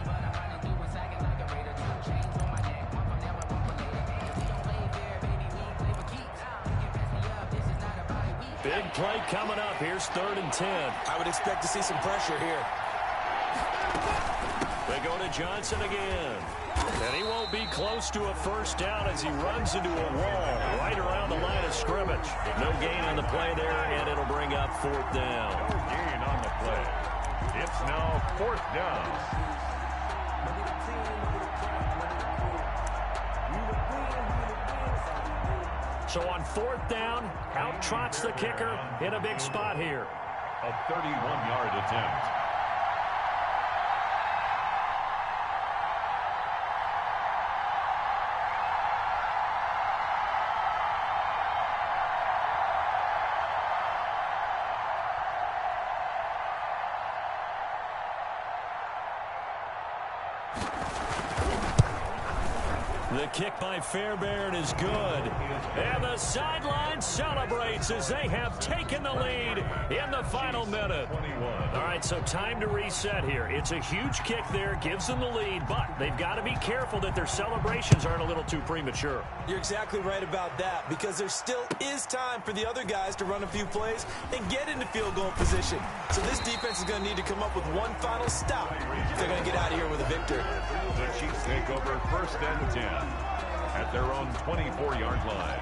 Big play coming up. Here's 3rd and 10. I would expect to see some pressure here. They They go to Johnson again. And he won't be close to a first down as he runs into a wall right around the line of scrimmage. No gain on the play there, and it'll bring up fourth down. No gain on the play. It's now fourth down. So on fourth down, out trots the kicker in a big spot here. A 31-yard attempt. The kick by Fairbairn is good. And the sideline celebrates as they have taken the lead in the final minute. All right, so time to reset here. It's a huge kick there, gives them the lead, but they've got to be careful that their celebrations aren't a little too premature. You're exactly right about that, because there still is time for the other guys to run a few plays and get into field goal position. So this defense is going to need to come up with one final stop if they're going to get out of here with a victory. The Chiefs take over first and 10 at their own 24-yard line.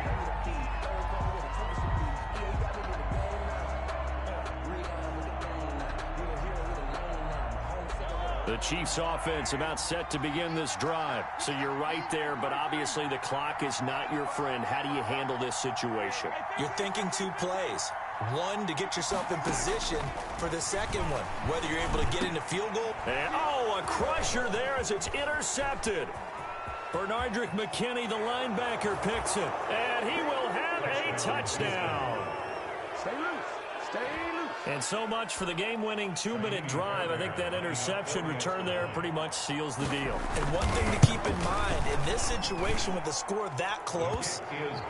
The Chiefs offense about set to begin this drive. So you're right there, but obviously the clock is not your friend. How do you handle this situation? You're thinking two plays. One, to get yourself in position for the second one, whether you're able to get into field goal. And, a crusher there as it's intercepted. Bernardrick McKinney, the linebacker, picks it. And he will have a touchdown. Stay loose. Stay loose. And so much for the game-winning 2-minute drive. I think that interception return there pretty much seals the deal. And one thing to keep in mind, in this situation with the score that close,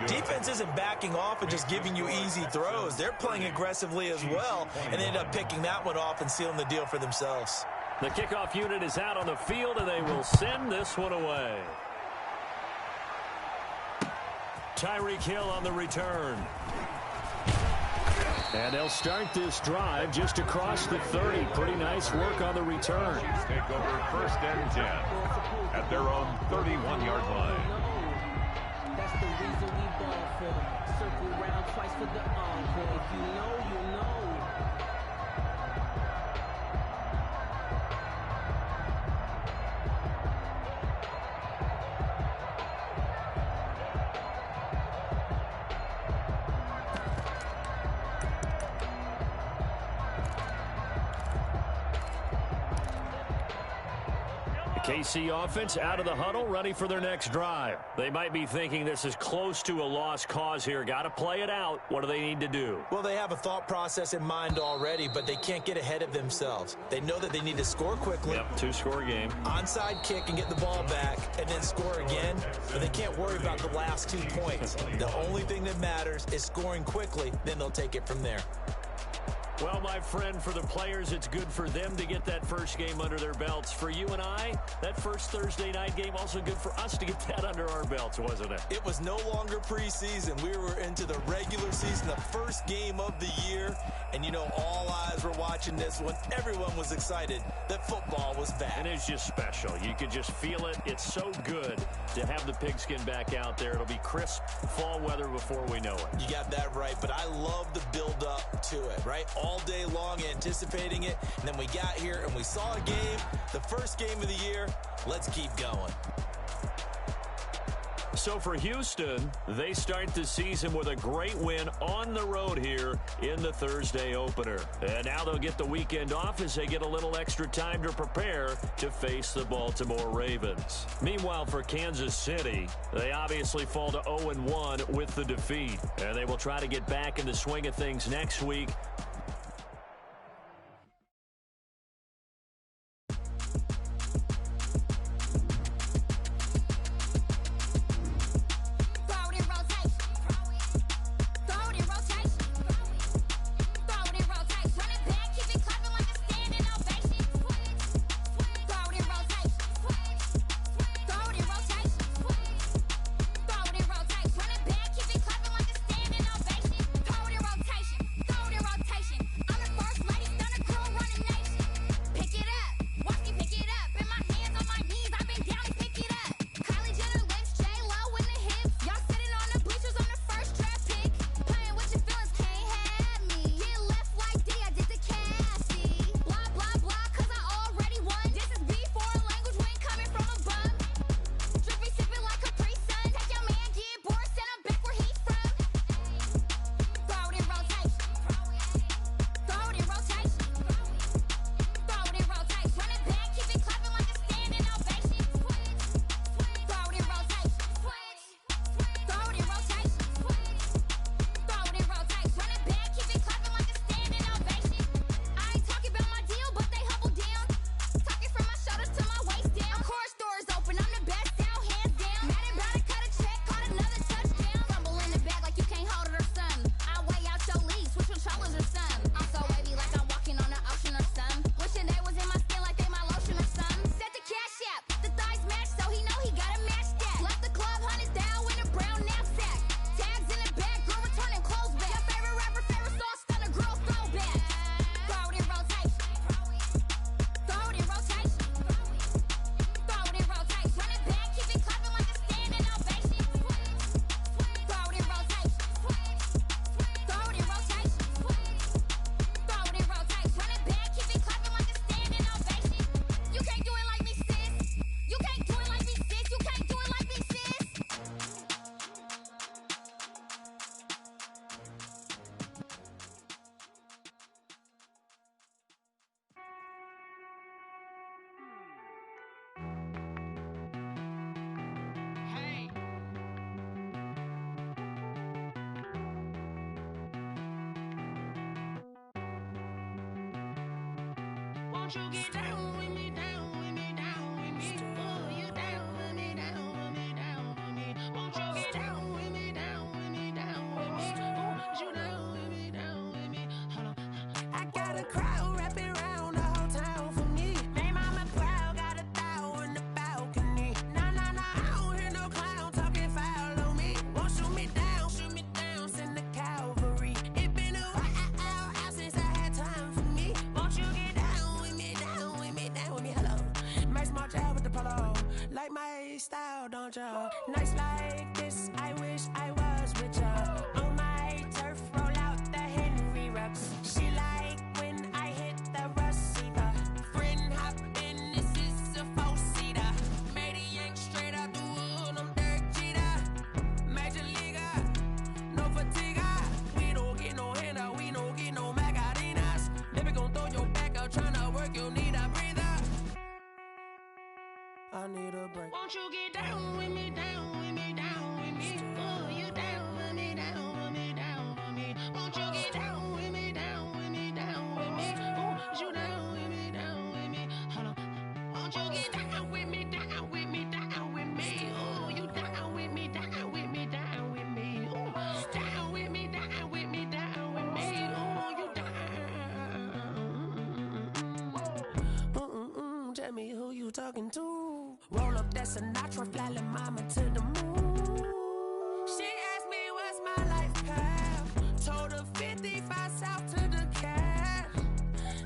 defense isn't backing off and just giving you easy throws. They're playing aggressively as well, and they end up picking that one off and sealing the deal for themselves. The kickoff unit is out on the field, and they will send this one away. Tyreek Hill on the return. And they'll start this drive just across the 30. Pretty nice work on the return. Chiefs take over first and 10 at their own 31-yard line. That's the reason we ball for them. Circle round twice for the encore. If you know, you know. KC offense out of the huddle, ready for their next drive. They might be thinking this is close to a lost cause here. Got to play it out. What do they need to do? Well, they have a thought process in mind already, but they can't get ahead of themselves. They know that they need to score quickly. Yep, two-score game. Onside kick and get the ball back and then score again, but they can't worry about the last 2 points. The only thing that matters is scoring quickly, then they'll take it from there. Well, my friend, for the players, it's good for them to get that first game under their belts. For you and I, that first Thursday night game, also good for us to get that under our belts, wasn't it? It was no longer preseason. We were into the regular season, the first game of the year. And, you know, all eyes were watching this one. Everyone was excited that football was back. And it's just special. You could just feel it. It's so good to have the pigskin back out there. It'll be crisp fall weather before we know it. You got that right, but I love the build-up to it, right? All day long anticipating it, and then we got here and we saw a game, the first game of the year. Let's keep going. So for Houston, they start the season with a great win on the road here in the Thursday opener. And now they'll get the weekend off as they get a little extra time to prepare to face the Baltimore Ravens. Meanwhile, for Kansas City, they obviously fall to 0-1 with the defeat. And they will try to get back in the swing of things next week. Won't you get down with me, down with me, down with me? Oh, you down with me, down with me, down with me. Won't you get down with me, down with me, down with me? Oh, you down with me, down with me? Hold on. I got a crowd wrapping around the whole town for me. They mama proud, got a thou in the balcony. Nah, nah, nah, I don't hear no clown talking foul on me. Won't shoot me down, send the cavalry. It been a while since I had time for me. Won't you get down with me, down with me, down with me? Hello, Max March out with the polo. Like my style, don't ya? Nights like this, I wish I was with ya. On my turf, roll out the Henry Rux. She like when I hit the receiver. Friend hop in, this is a four-seater. Made a yank straight out the wood, I'm Derek Jeter. Major leaguer, no fatigue. We don't get no handout, we don't get no Macarinas. Never gon' throw your back out, tryna work, you need a breather. I need a break. Won't you get down with me, down with me, down with me? Oh, you down with me, down with me, down with me? Won't you get down with me, down with me, down with me? Oh, you down with me, down with me? Hold on. Won't you get down with me, down with me, down with me? Oh, you down with me, down with me, down with me? Oh, down with me, down with me, down with me? Oh, you down. Tell me who you talking to. Roll up that Sinatra, fly la mama to the moon. She asked me what's my life path. Told her 55 south to the cab.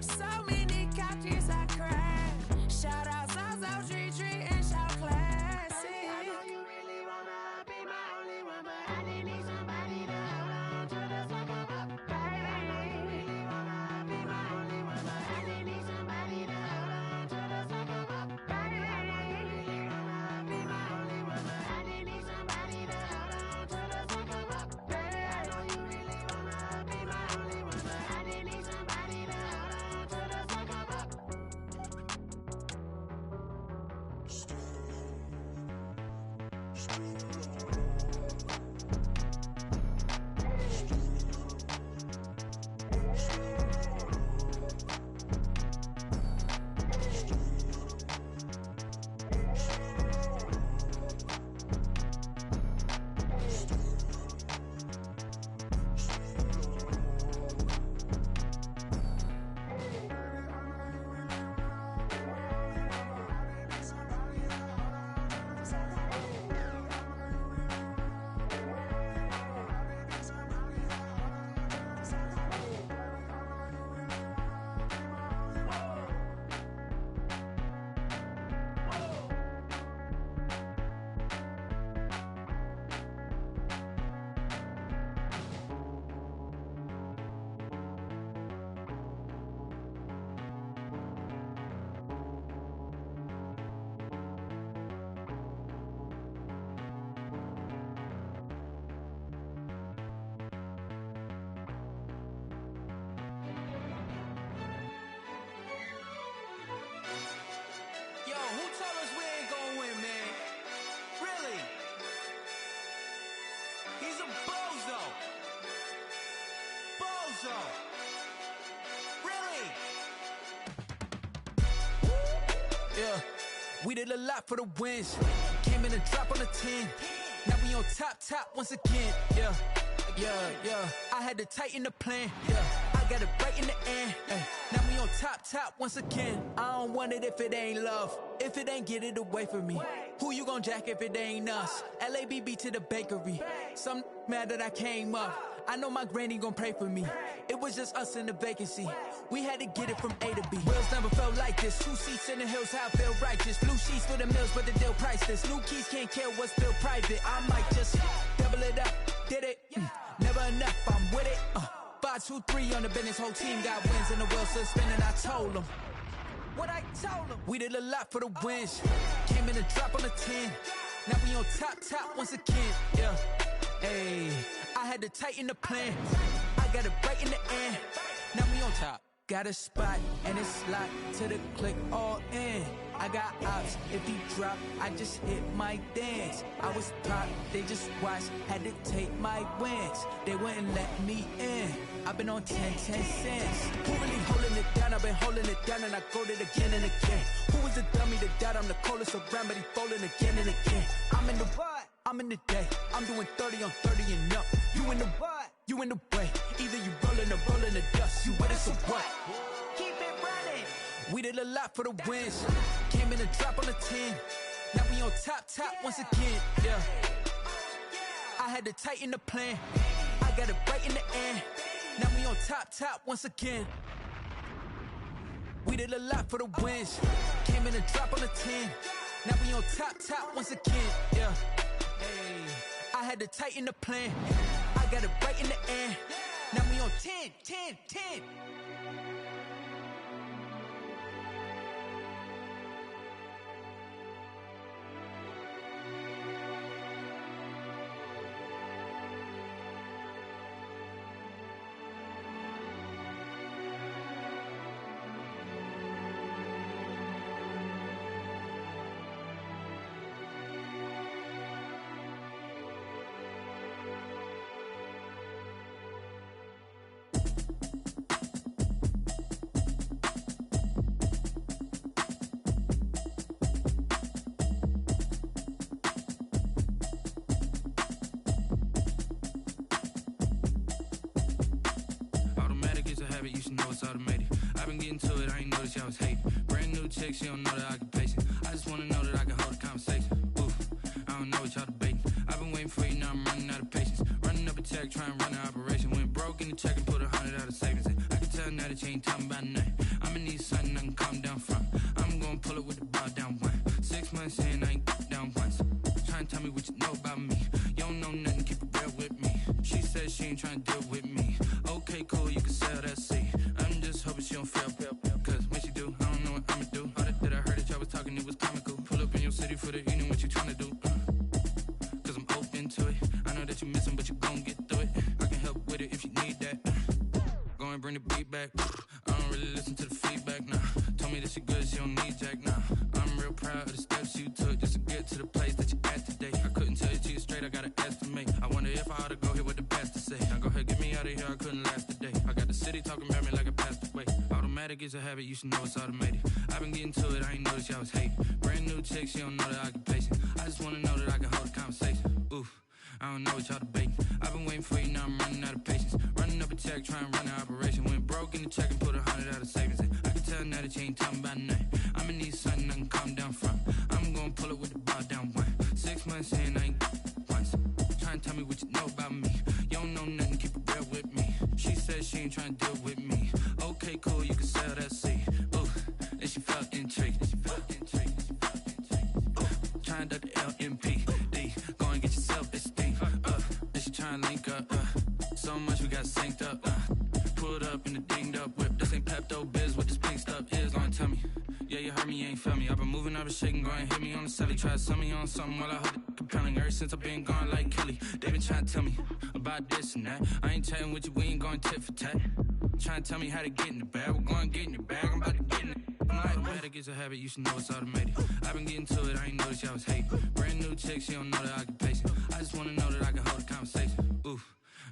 So many couches I cried. Shout out South Street and shout classy. I know you really wanna be my only one, but I didn't need somebody to hold on to the sucker up. Baby, I know you really wanna be my only one, but I didn't need somebody to hold on to the sucker up. Baby, I know you really wanna be my only one, but I didn't need somebody to hold on to the sucker up. Baby, I know you really wanna be my only one, but I didn't need somebody to hold on to the sucker up. Yo, who told us we ain't gonna win, man? Really? He's a bozo. Bozo. Really? Yeah, we did a lot for the wins. Came in a drop on the 10. Now we on top once again. Yeah. I had to tighten the plan. Yeah, I got it right in the end. Ay. Now we on top once again. I don't want it if it ain't love. If it ain't, get it away from me. Who you gon' jack if it ain't us? LABB to the bakery. Some mad that I came up. I know my granny gon' pray for me. It was just us in the vacancy. We had to get it from A to B. Wheels never felt like this. 2 seats in the hills, how I feel righteous. Blue sheets for the mills, but the deal priceless. New keys can't kill what's still private. I might just double it up. Did it? Never enough, I'm with it. 5, 2, 3 on the business. Whole team got wins and the wheels still spinning. I told them what I told them. We did a lot for the wins. Came in a drop on the 10. Now we on top once again. Yeah. Hey, I had to tighten the plan. I got it right in the end. Now we on top. got a spot, and it's locked to the click all in. I got ops, if he drop, I just hit my dance. I was top, they just watched, had to take my wins. They wouldn't let me in. I've been on 10 cents. Who really holding it down? I've been holding it down and I go it again and again. Who was the dummy that died? I'm the coldest around, but he folding again and again. I'm in the what? I'm in the day. I'm doing 30 on 30 and up. You in the what? You in the way. Either you rolling or rolling the dust. You with us or what? Keep it running. We did a lot for the wins. Came in and drop on the 10. Now we on top once again. Yeah. I had to tighten the plan. I got it right in the end. Now we on top once again. We did a lot for the wins. Came in and drop on the 10. Now we on top once again. Yeah. Hey. I had to tighten the plan. I got it right in the end. Now we on 10. You should know it's automated. I've been getting to it, I ain't noticed y'all was hating. Brand new chick, she don't know the occupation. I just wanna know that I can hold a conversation. Oof, I don't know what y'all debating. I've been waiting for you, now I'm running out of patience. Running up a check, trying to run an operation. Went broke in the check and put 100 out of savings in. I can tell now that you ain't talking about nothing. I'ma need something I can calm down from. I'm gonna pull it with the bar down one. 6 months in, I ain't down once. Trying to tell me what you know about me. You don't know nothing, keep it real with me. She says she ain't trying to deal with me. Okay, cool, you can sell that seat. I'm just hoping she don't fail. Cause when she do, I don't know what I'ma do. All that I heard that y'all was talking, it was comical. Pull up in your city for the evening, what you tryna do? Cause I'm open to it. I know that you missing, but you gon' get through it. I can help with it if you need that. Go and bring the beat back. I don't really listen to the feedback, nah. Told me that she good, she don't need jack, nah. I'm real proud of the steps you took just to get to the place that you at today. I couldn't tell you to you straight, I gotta estimate. I wonder if I ought to go here with the best to say. Now go ahead, get me out of here, I couldn't last a day. I got the city talking about me like I passed away. Automatic is a habit, you should know it's automated. I've been getting to it, I ain't noticed y'all was hating. Brand new chick, she don't know the occupation. I just wanna know that I can hold a conversation. Oof, I don't know what y'all debating. I've been waiting for you, now I'm running out of patience. Running up a check, trying to run an operation. Went broke in the check and put 100 out of savings in. I can tell now that you ain't talking about nothing. I'ma need something I can calm down from. I'm gonna pull it with the bar down one. 6 months in, I ain't once. Trying to tell me what you know about me. You don't know nothing, keep it real with me. She says she ain't trying to deal with me. Okay, cool, you can sell that seat. Ooh, and she felt intrigued. Trying to duck the LMPD. Go and get your self-esteem up. And she trying to link up. So much we got synced up. Pulled up in the dinged up whip. This ain't Pepto-Biz, what this pink stuff is. Gonna tell me. Yeah, you heard me, you ain't felt me. I've been moving, I've been shaking, go and hit me on the celly. Try to sell me on something while I hold it compelling. Ever since I've been gone like Kelly, they been trying to tell me about this and that. I ain't chatting with you, we ain't going tit for tat. Trying to tell me how to get in the bag. We're going to get in your bag, I'm about to get in it. I'm like, automatic is a habit, you should know it's automated. I've been getting to it, I ain't noticed y'all was hating. Brand new chick, she don't know the occupation. I just wanna know that I can hold a conversation. Oof,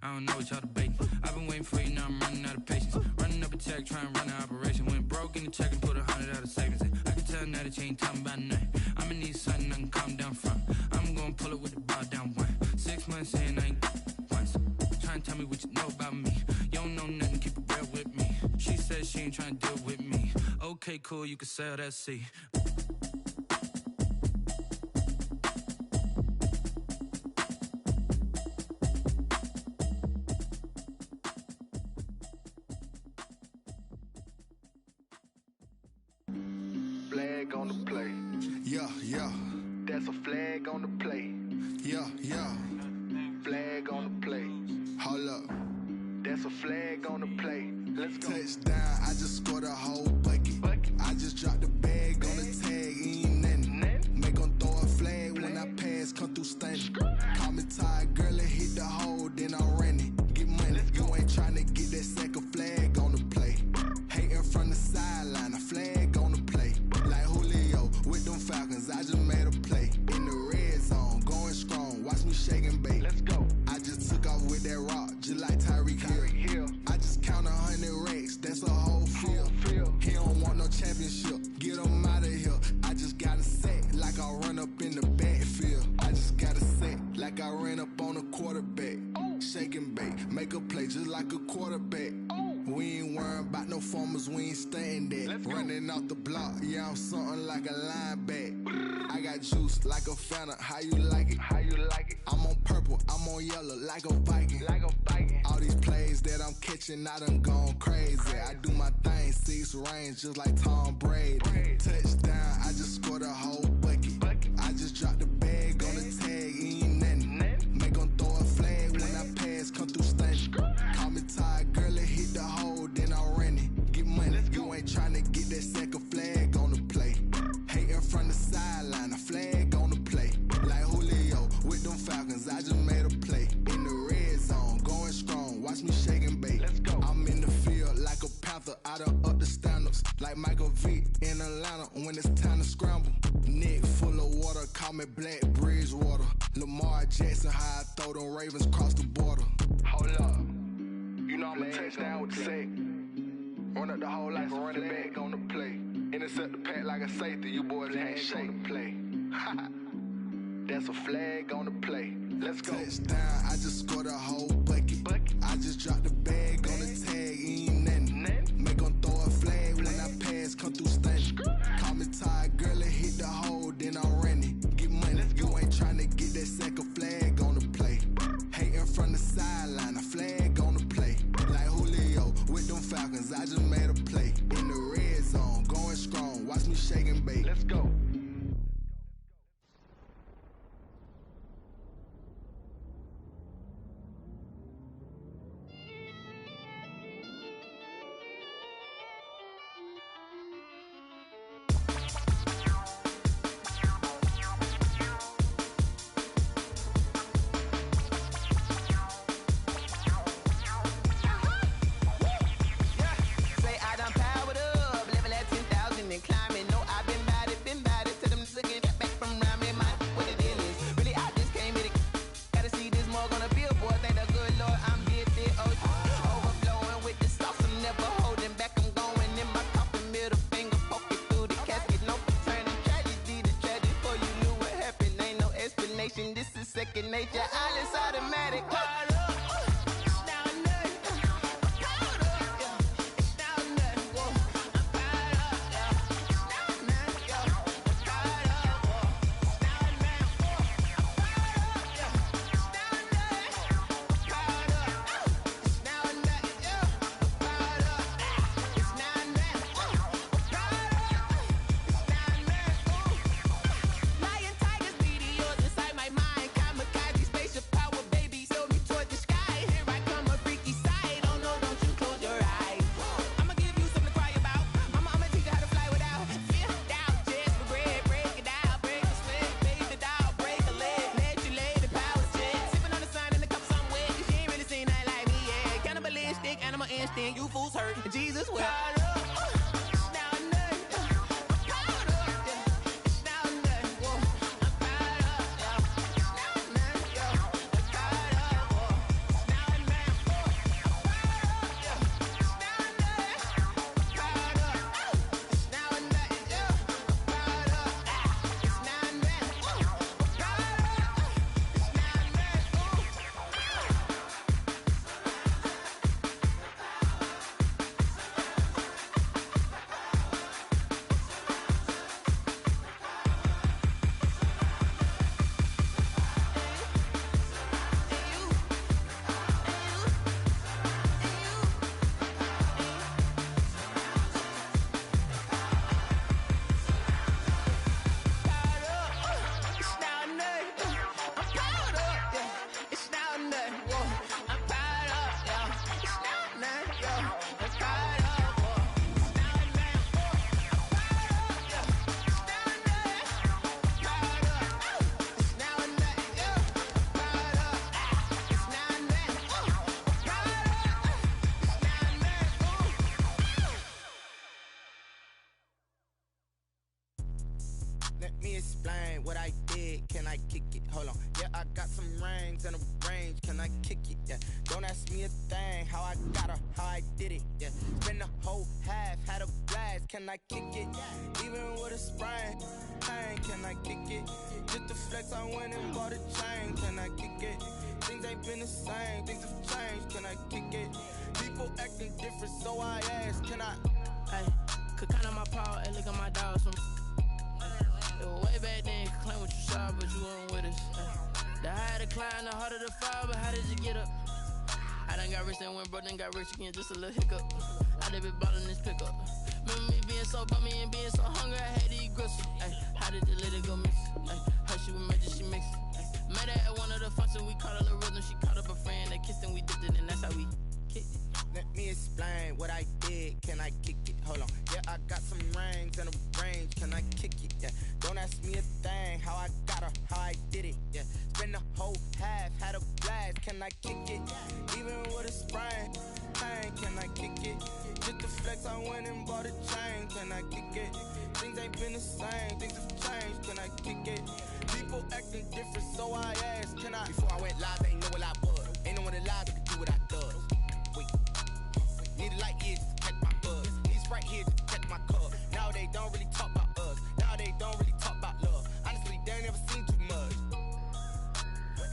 I don't know what y'all debating. I've been waiting for you, now I'm running out of patience. Running up a check, trying to run an operation. Went broke in the check and put 100 out of savings in. I can tell now that you ain't talking about nothing. I'ma need something I can calm down from. I'm gonna pull it with the bar down one. 6 months in, I ain't once. Trying to tell me what you know about me. You don't know nothing, keep it real with me. She says she ain't trying to deal with me. Okay, cool, you can sell that seat. Flag on the play. Yeah. That's a flag on the play. Yeah. Flag on the play. Hold up. That's a flag on the play. Let's go. Touchdown, I just scored a whole bucket. I just dropped the bag on the tag, ain't nothing. Make 'em throw a flag when I pass, come through stunning. Call me tired, girl, and hit the hole, then I'm running. Get money, you ain't tryna get that second flag on the play. Hating I run up in the backfield. I just got a set like I ran up on a quarterback. Shake and bake, make a play just like a quarterback. We ain't worrying about no formers, we ain't staying there. Running off the block, yeah, I'm something like a linebacker. I got juice like a Fanta, how you like it? How you like it? I'm on purple, I'm on yellow like a Viking. Like a Viking. All these plays that I'm catching, I done gone crazy. I do my thing, 6 range just like Tom Brady. Touchdown, I just scored a whole bucket. I just dropped the bag on the tag, ain't nothing. Make 'em throw a flag when I pass, come through stunning. Call me tired, girl, it hit the hole, then I ran it. Get money, you ain't tryna get that second flag on the play. Hating from the sideline, a flag on the play. Like Julio with them Falcons, I just made a play. In the red zone, going strong, watch me shake and bake. I'm in the field like a panther, I done up the standards. Like Michael Vick in Atlanta when it's time to scramble. Neck full of water, call me Black Bridgewater. Lamar Jackson, how I throw them Ravens cross the border. Hold up, you know I'm a touchdown with the sack. Run up the whole life, run it back on the play. Intercept the pack like a safety, you boys ain't shake the play. That's a flag on the play. Let's go. Touchdown, I just scored a whole bucket. I just dropped the bag on the tag, ain't nothing. Make 'em throw a flag when I pass, come through stunning. Call me tired, girl, it hit the hole, then I ran it. Get money, you ain't tryna get that second flag on the play. Hating from the sideline, a flag on the play. Like Julio with them Falcons, I just made a play. In the red zone, going strong, watch me shake and bake. Let's go. explain what I did. Can I kick it? Hold on. Yeah, I got some rings and a range. Can I kick it? Yeah. Don't ask me a thing. How I got her, how I did it. Yeah. Spend the whole half, had a blast. Can I kick it? Even with a sprain, can I kick it? Just to flex, I went and bought a chain. Can I kick it? Things ain't been the same, things have changed. Can I kick it? People acting different, so I ask, can I? Hey, could count on my power, hey, look at my dogs. Way back then, you could claim what you saw, but you weren't with us. The higher the climb, the harder the fall, but how did you get up? I done got rich, then went broke, then got rich again, just a little hiccup. I done been ballin' this pickup. Remember me being so bummy and being so hungry, I had to eat gristle. Ay, how did the lady go miss? Ay, how she was magic, she mixed. Met her at one of the functions, we caught a little rhythm, she caught up a friend, they kissed and we dipped it, and that's how we kicked it. Let me explain what I did, can I kick it? Hold on, yeah, I got some rings and a range, can I kick it? Yeah, don't ask me a thing, how I got her, how I did it, yeah. Spend the whole half, had a blast, can I kick it? Even with a sprain, pain, can I kick it? Just to flex, I went and bought a chain, can I kick it? Things ain't been the same, things have changed, can I kick it? People acting different, so I asked, can I? Before I went live, ain't know what I was. Ain't no one alive that could do what I does. Wait, need a light years to catch my buzz. Need Sprite here to catch my cup. Now they don't really talk about us. Now they don't really talk about love. Honestly, they ain't never seen too much.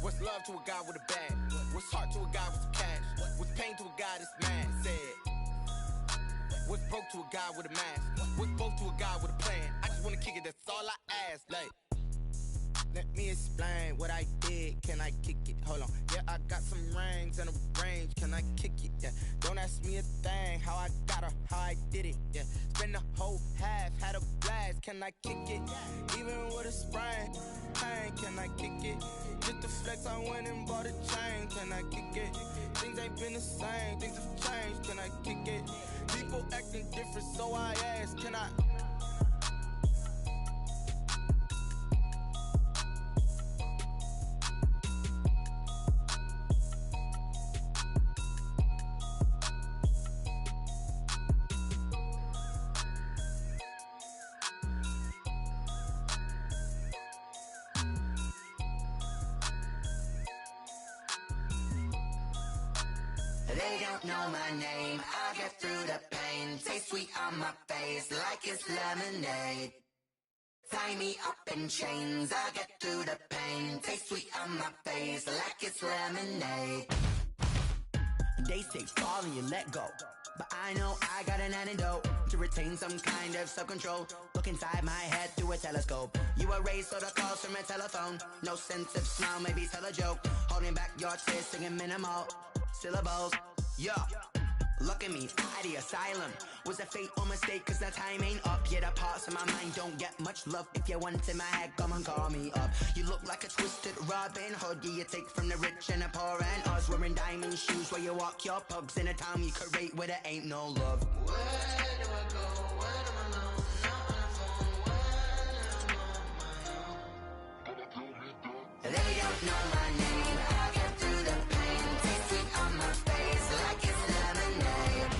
What's love to a guy with a bag? What's heart to a guy with some cash? What's pain to a guy that's mad? Said. What's broke to a guy with a mask? What's both to a guy with a plan? I just wanna kick it, that's all I ask. Like, let me explain what I did. Can I kick it? Hold on. Yeah, I got some rings and a range. Can I kick it? Yeah. Don't ask me a thing. How I got her, how I did it. Yeah. Spend the whole half, had a blast. Can I kick it? Even with a sprain, pain. Can I kick it? Just to flex, I went and bought a chain. Can I kick it? Things ain't been the same. Things have changed. Can I kick it? People acting different, so I ask, can I? They don't know my name, I get through the pain. Taste sweet on my face like it's lemonade. Tie me up in chains, I get through the pain. Taste sweet on my face like it's lemonade. They say fall and you let go, but I know I got an antidote to retain some kind of self-control. Look inside my head through a telescope. You erase all the calls from a telephone. No sense of smile, maybe tell a joke. Holding back your tears, singing minimal syllables. Yeah, look at me, at the asylum. Was a fate or mistake, cause the time ain't up. Yeah, the parts of my mind don't get much love. If you want in my head, come and call me up. You look like a twisted Robin Hood. Yeah, you take from the rich and the poor and us. Wearing diamond shoes where you walk your pugs in a town you could rate where there ain't no love. Where do I go? When I'm alone? Not on the phone. When I'm on my own. They don't know my name. I get through the pain. Taste sweet on my face like it's lemonade.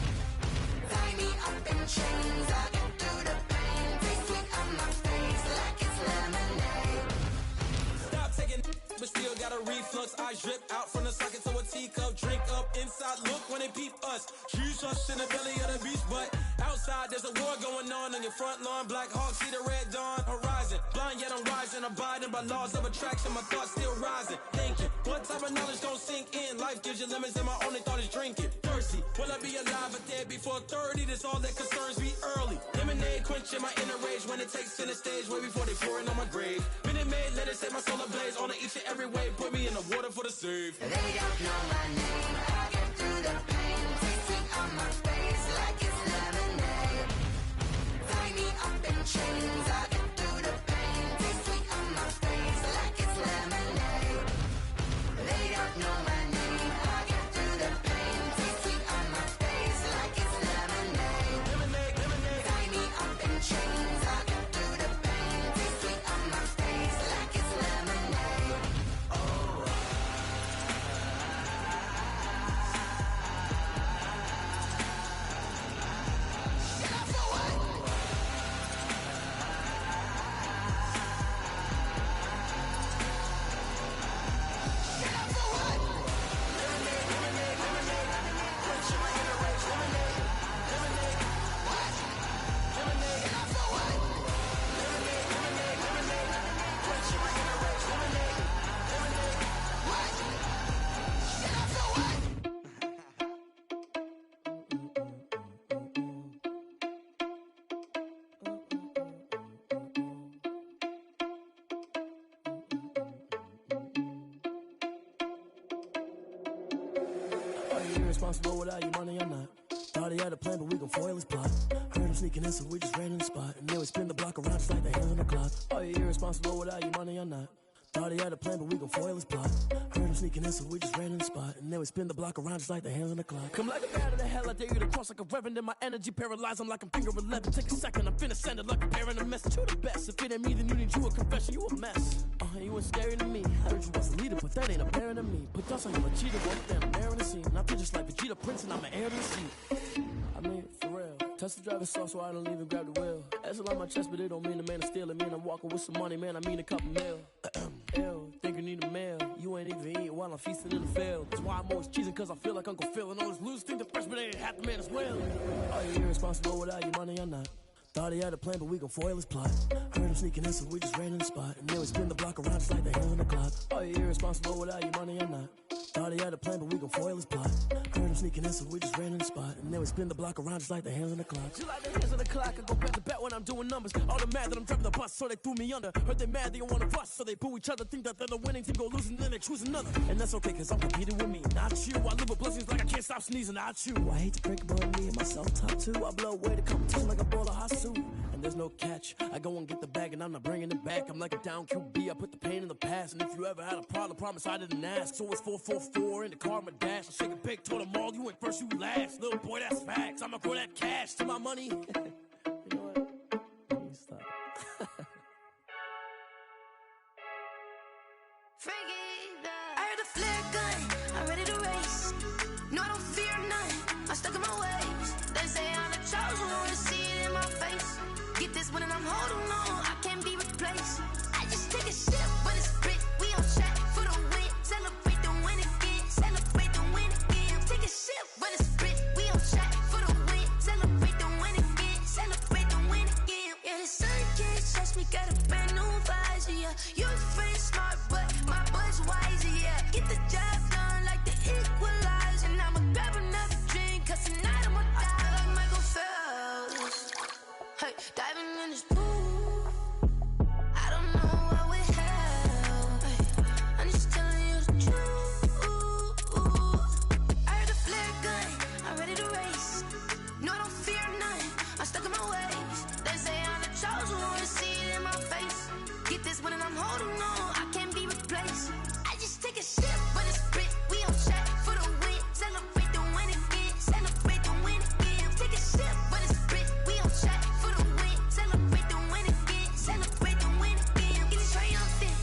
Tie me up in chains. I get through the pain. Taste sweet on my face like it's lemonade. Stop taking, but still got a reflux. I drip out from the socket to a teacup. Drink up inside. Look when they peep us. Shoes us in the belly of the beach, but outside there's a war going on your front lawn. Black Hawk see the red dawn horizon. Blind yet I'm rising, abiding by laws of attraction. My thoughts still rising. Thinking, what type of knowledge don't sink in? Life gives you limits, and my only thought is drinking. Thirsty, will I be alive or dead before 30? That's all that concerns me early. Lemonade quenching my inner rage when it takes center stage, way before they pour it on my grave. Minute Maid, let it set my soul ablaze. On each and every way, put me in the water for the save. They don't know my name. I get through the pain. Taste sweet on my face like it's lemonade. Tie me up in chains. I get through the pain. Taste sweet on my face like it's lemonade. They don't know my name. I get through the pain. Taste sweet on my face like it's lemonade. Tie me up in chains. I get through the pain. Taste sweet on my face like it's lemonade. Oh. irresponsible without your money or not. Thought he had a plan, but we gon' foil his plot. Heard him sneaking in, so we just ran in the spot. And then we spin the block around just like the hands on the clock. Are you irresponsible without your money or not? Thought he had a plan, but we gon' foil his plot. Heard him sneaking in, so we just ran in the spot. And then we spin the block around just like the hands on the clock. Come like a bat of the hell, I dare you to cross like a reverend. And my energy paralyzed, I'm like I'm finger 11. Take a second, I'm finna send it like a parent, a message to the best. If it ain't me, then you need you a confession, you a mess. You ain't scary to me. I heard you was a leader, but that ain't apparent to me. Put dust on you, a cheater, one damn embarrassing the scene. And I feel just like Vegeta Prince, and I'm an heir to the seat. I mean, for real. Touch the driver's sauce so I don't even grab the wheel. That's on my chest, but it don't mean the man is stealing. Mean I'm walking with some money, man, I mean a couple mil. Ew, think you need a meal. You ain't even eating while I'm feasting in the field. That's why I'm always cheesing, cause I feel like Uncle Phil. And all those losers think the freshman ain't half the man as well. Are you irresponsible without your money or not? Thought he had a plan, but we gon' foil his plot. Heard him sneaking in, so we just ran in the spot. And then we spin the block around just like the hands on the clock. Are you irresponsible without your money or not? Thought he had a plan, but we gon' foil his plot. Heard him sneaking in, so we just ran in the spot. And then we spin the block around just like the hands on the clock. Just like the hands on the clock, I go back to back when I'm doing numbers. All the mad that I'm driving the bus, so they threw me under. Heard they mad, they don't wanna bust, so they boo each other. Think that they're the winning team, go losing, then they choose another. And that's okay, cause I'm competing with me, not you. I live with blessings like I can't stop sneezing, not you. I hate to break it, but me and myself top two. I blow away the competition like a bowl of hot soup. And there's no catch. I go and get the bag and I'm not bringing it back. I'm like a down QB, I put the pain in the past. And if you ever had a problem, promise I didn't ask. So it's 444 in the car, my dash. I shake a big, told them all, you ain't first, you last. Little boy, that's facts. I'ma throw that cash to my money. You know what? Let me stop. I heard a flare gun, I'm ready to race. No, I don't fear none, I'm stuck in my ways. They say I'm the chosen one, see it in my face. Get this one and I'm holding on, I can't be replaced. I just take a sip, but it's grit. We on track for the win. Celebrate the win again, celebrate the win again. Take a sip, but it's grit. We on track for the win. Celebrate the win again, celebrate the win again. Yeah, the sun can't touch me, got a brand new visor, yeah. Your friend smart, but my bud's wiser, yeah. Get the job done like the equalizer. And I'ma grab another drink, cause tonight I'ma die like Michael Phelps. Hey, diving in this pool, I don't know what would help. Hey, I'm just telling you the truth. I heard a flare gun, I'm ready to race. No, I don't fear none, I'm stuck in my ways. They say I'm the chosen one, see it in my face. Get this one and I'm holding on, I can't be replaced. I just take a sip, but it's grit. We on track for the win. Celebrate the win again, celebrate the win again. Take a sip, but it's grit. We on track for the win. Celebrate the win again, celebrate the win again. Get it triumphant,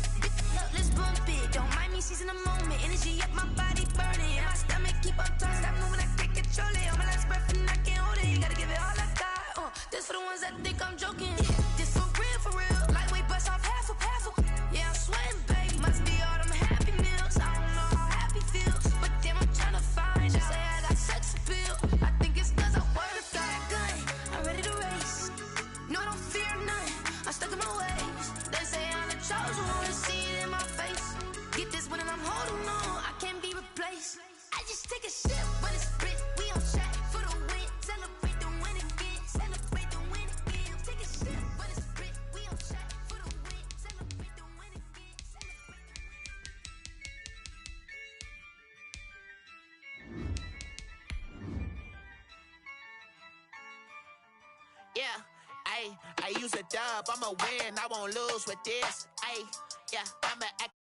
up, let's bump it. Don't mind me seizing the moment. Energy up, my body burning. And my stomach keep on turning. Stop moving, I can't control it. On my last breath and I can't hold it. You gotta give it all I got. This for the ones that think I'm joking. This for real, for real. Lightweight bust off half a half. Yeah, I'm sweating, baby. Must be all them happy meals. I don't know how happy feels, but damn, I'm tryna find you. Say I got sex appeal. I think it's cause I work a gun. I'm ready to race. No, I don't fear none. I'm stuck in my ways. They say I'm the chosen one, see it in my face. Get this one and I'm holding on, I can't be replaced. I just take a sip, but it's grit. We on track for the win. Celebrate the win again. Celebrate the win again. Take a sip, but it's grit. We on track for the win. Celebrate the win again. Yeah, I use a dub, I'ma win, I won't lose with this. Yeah, I'ma act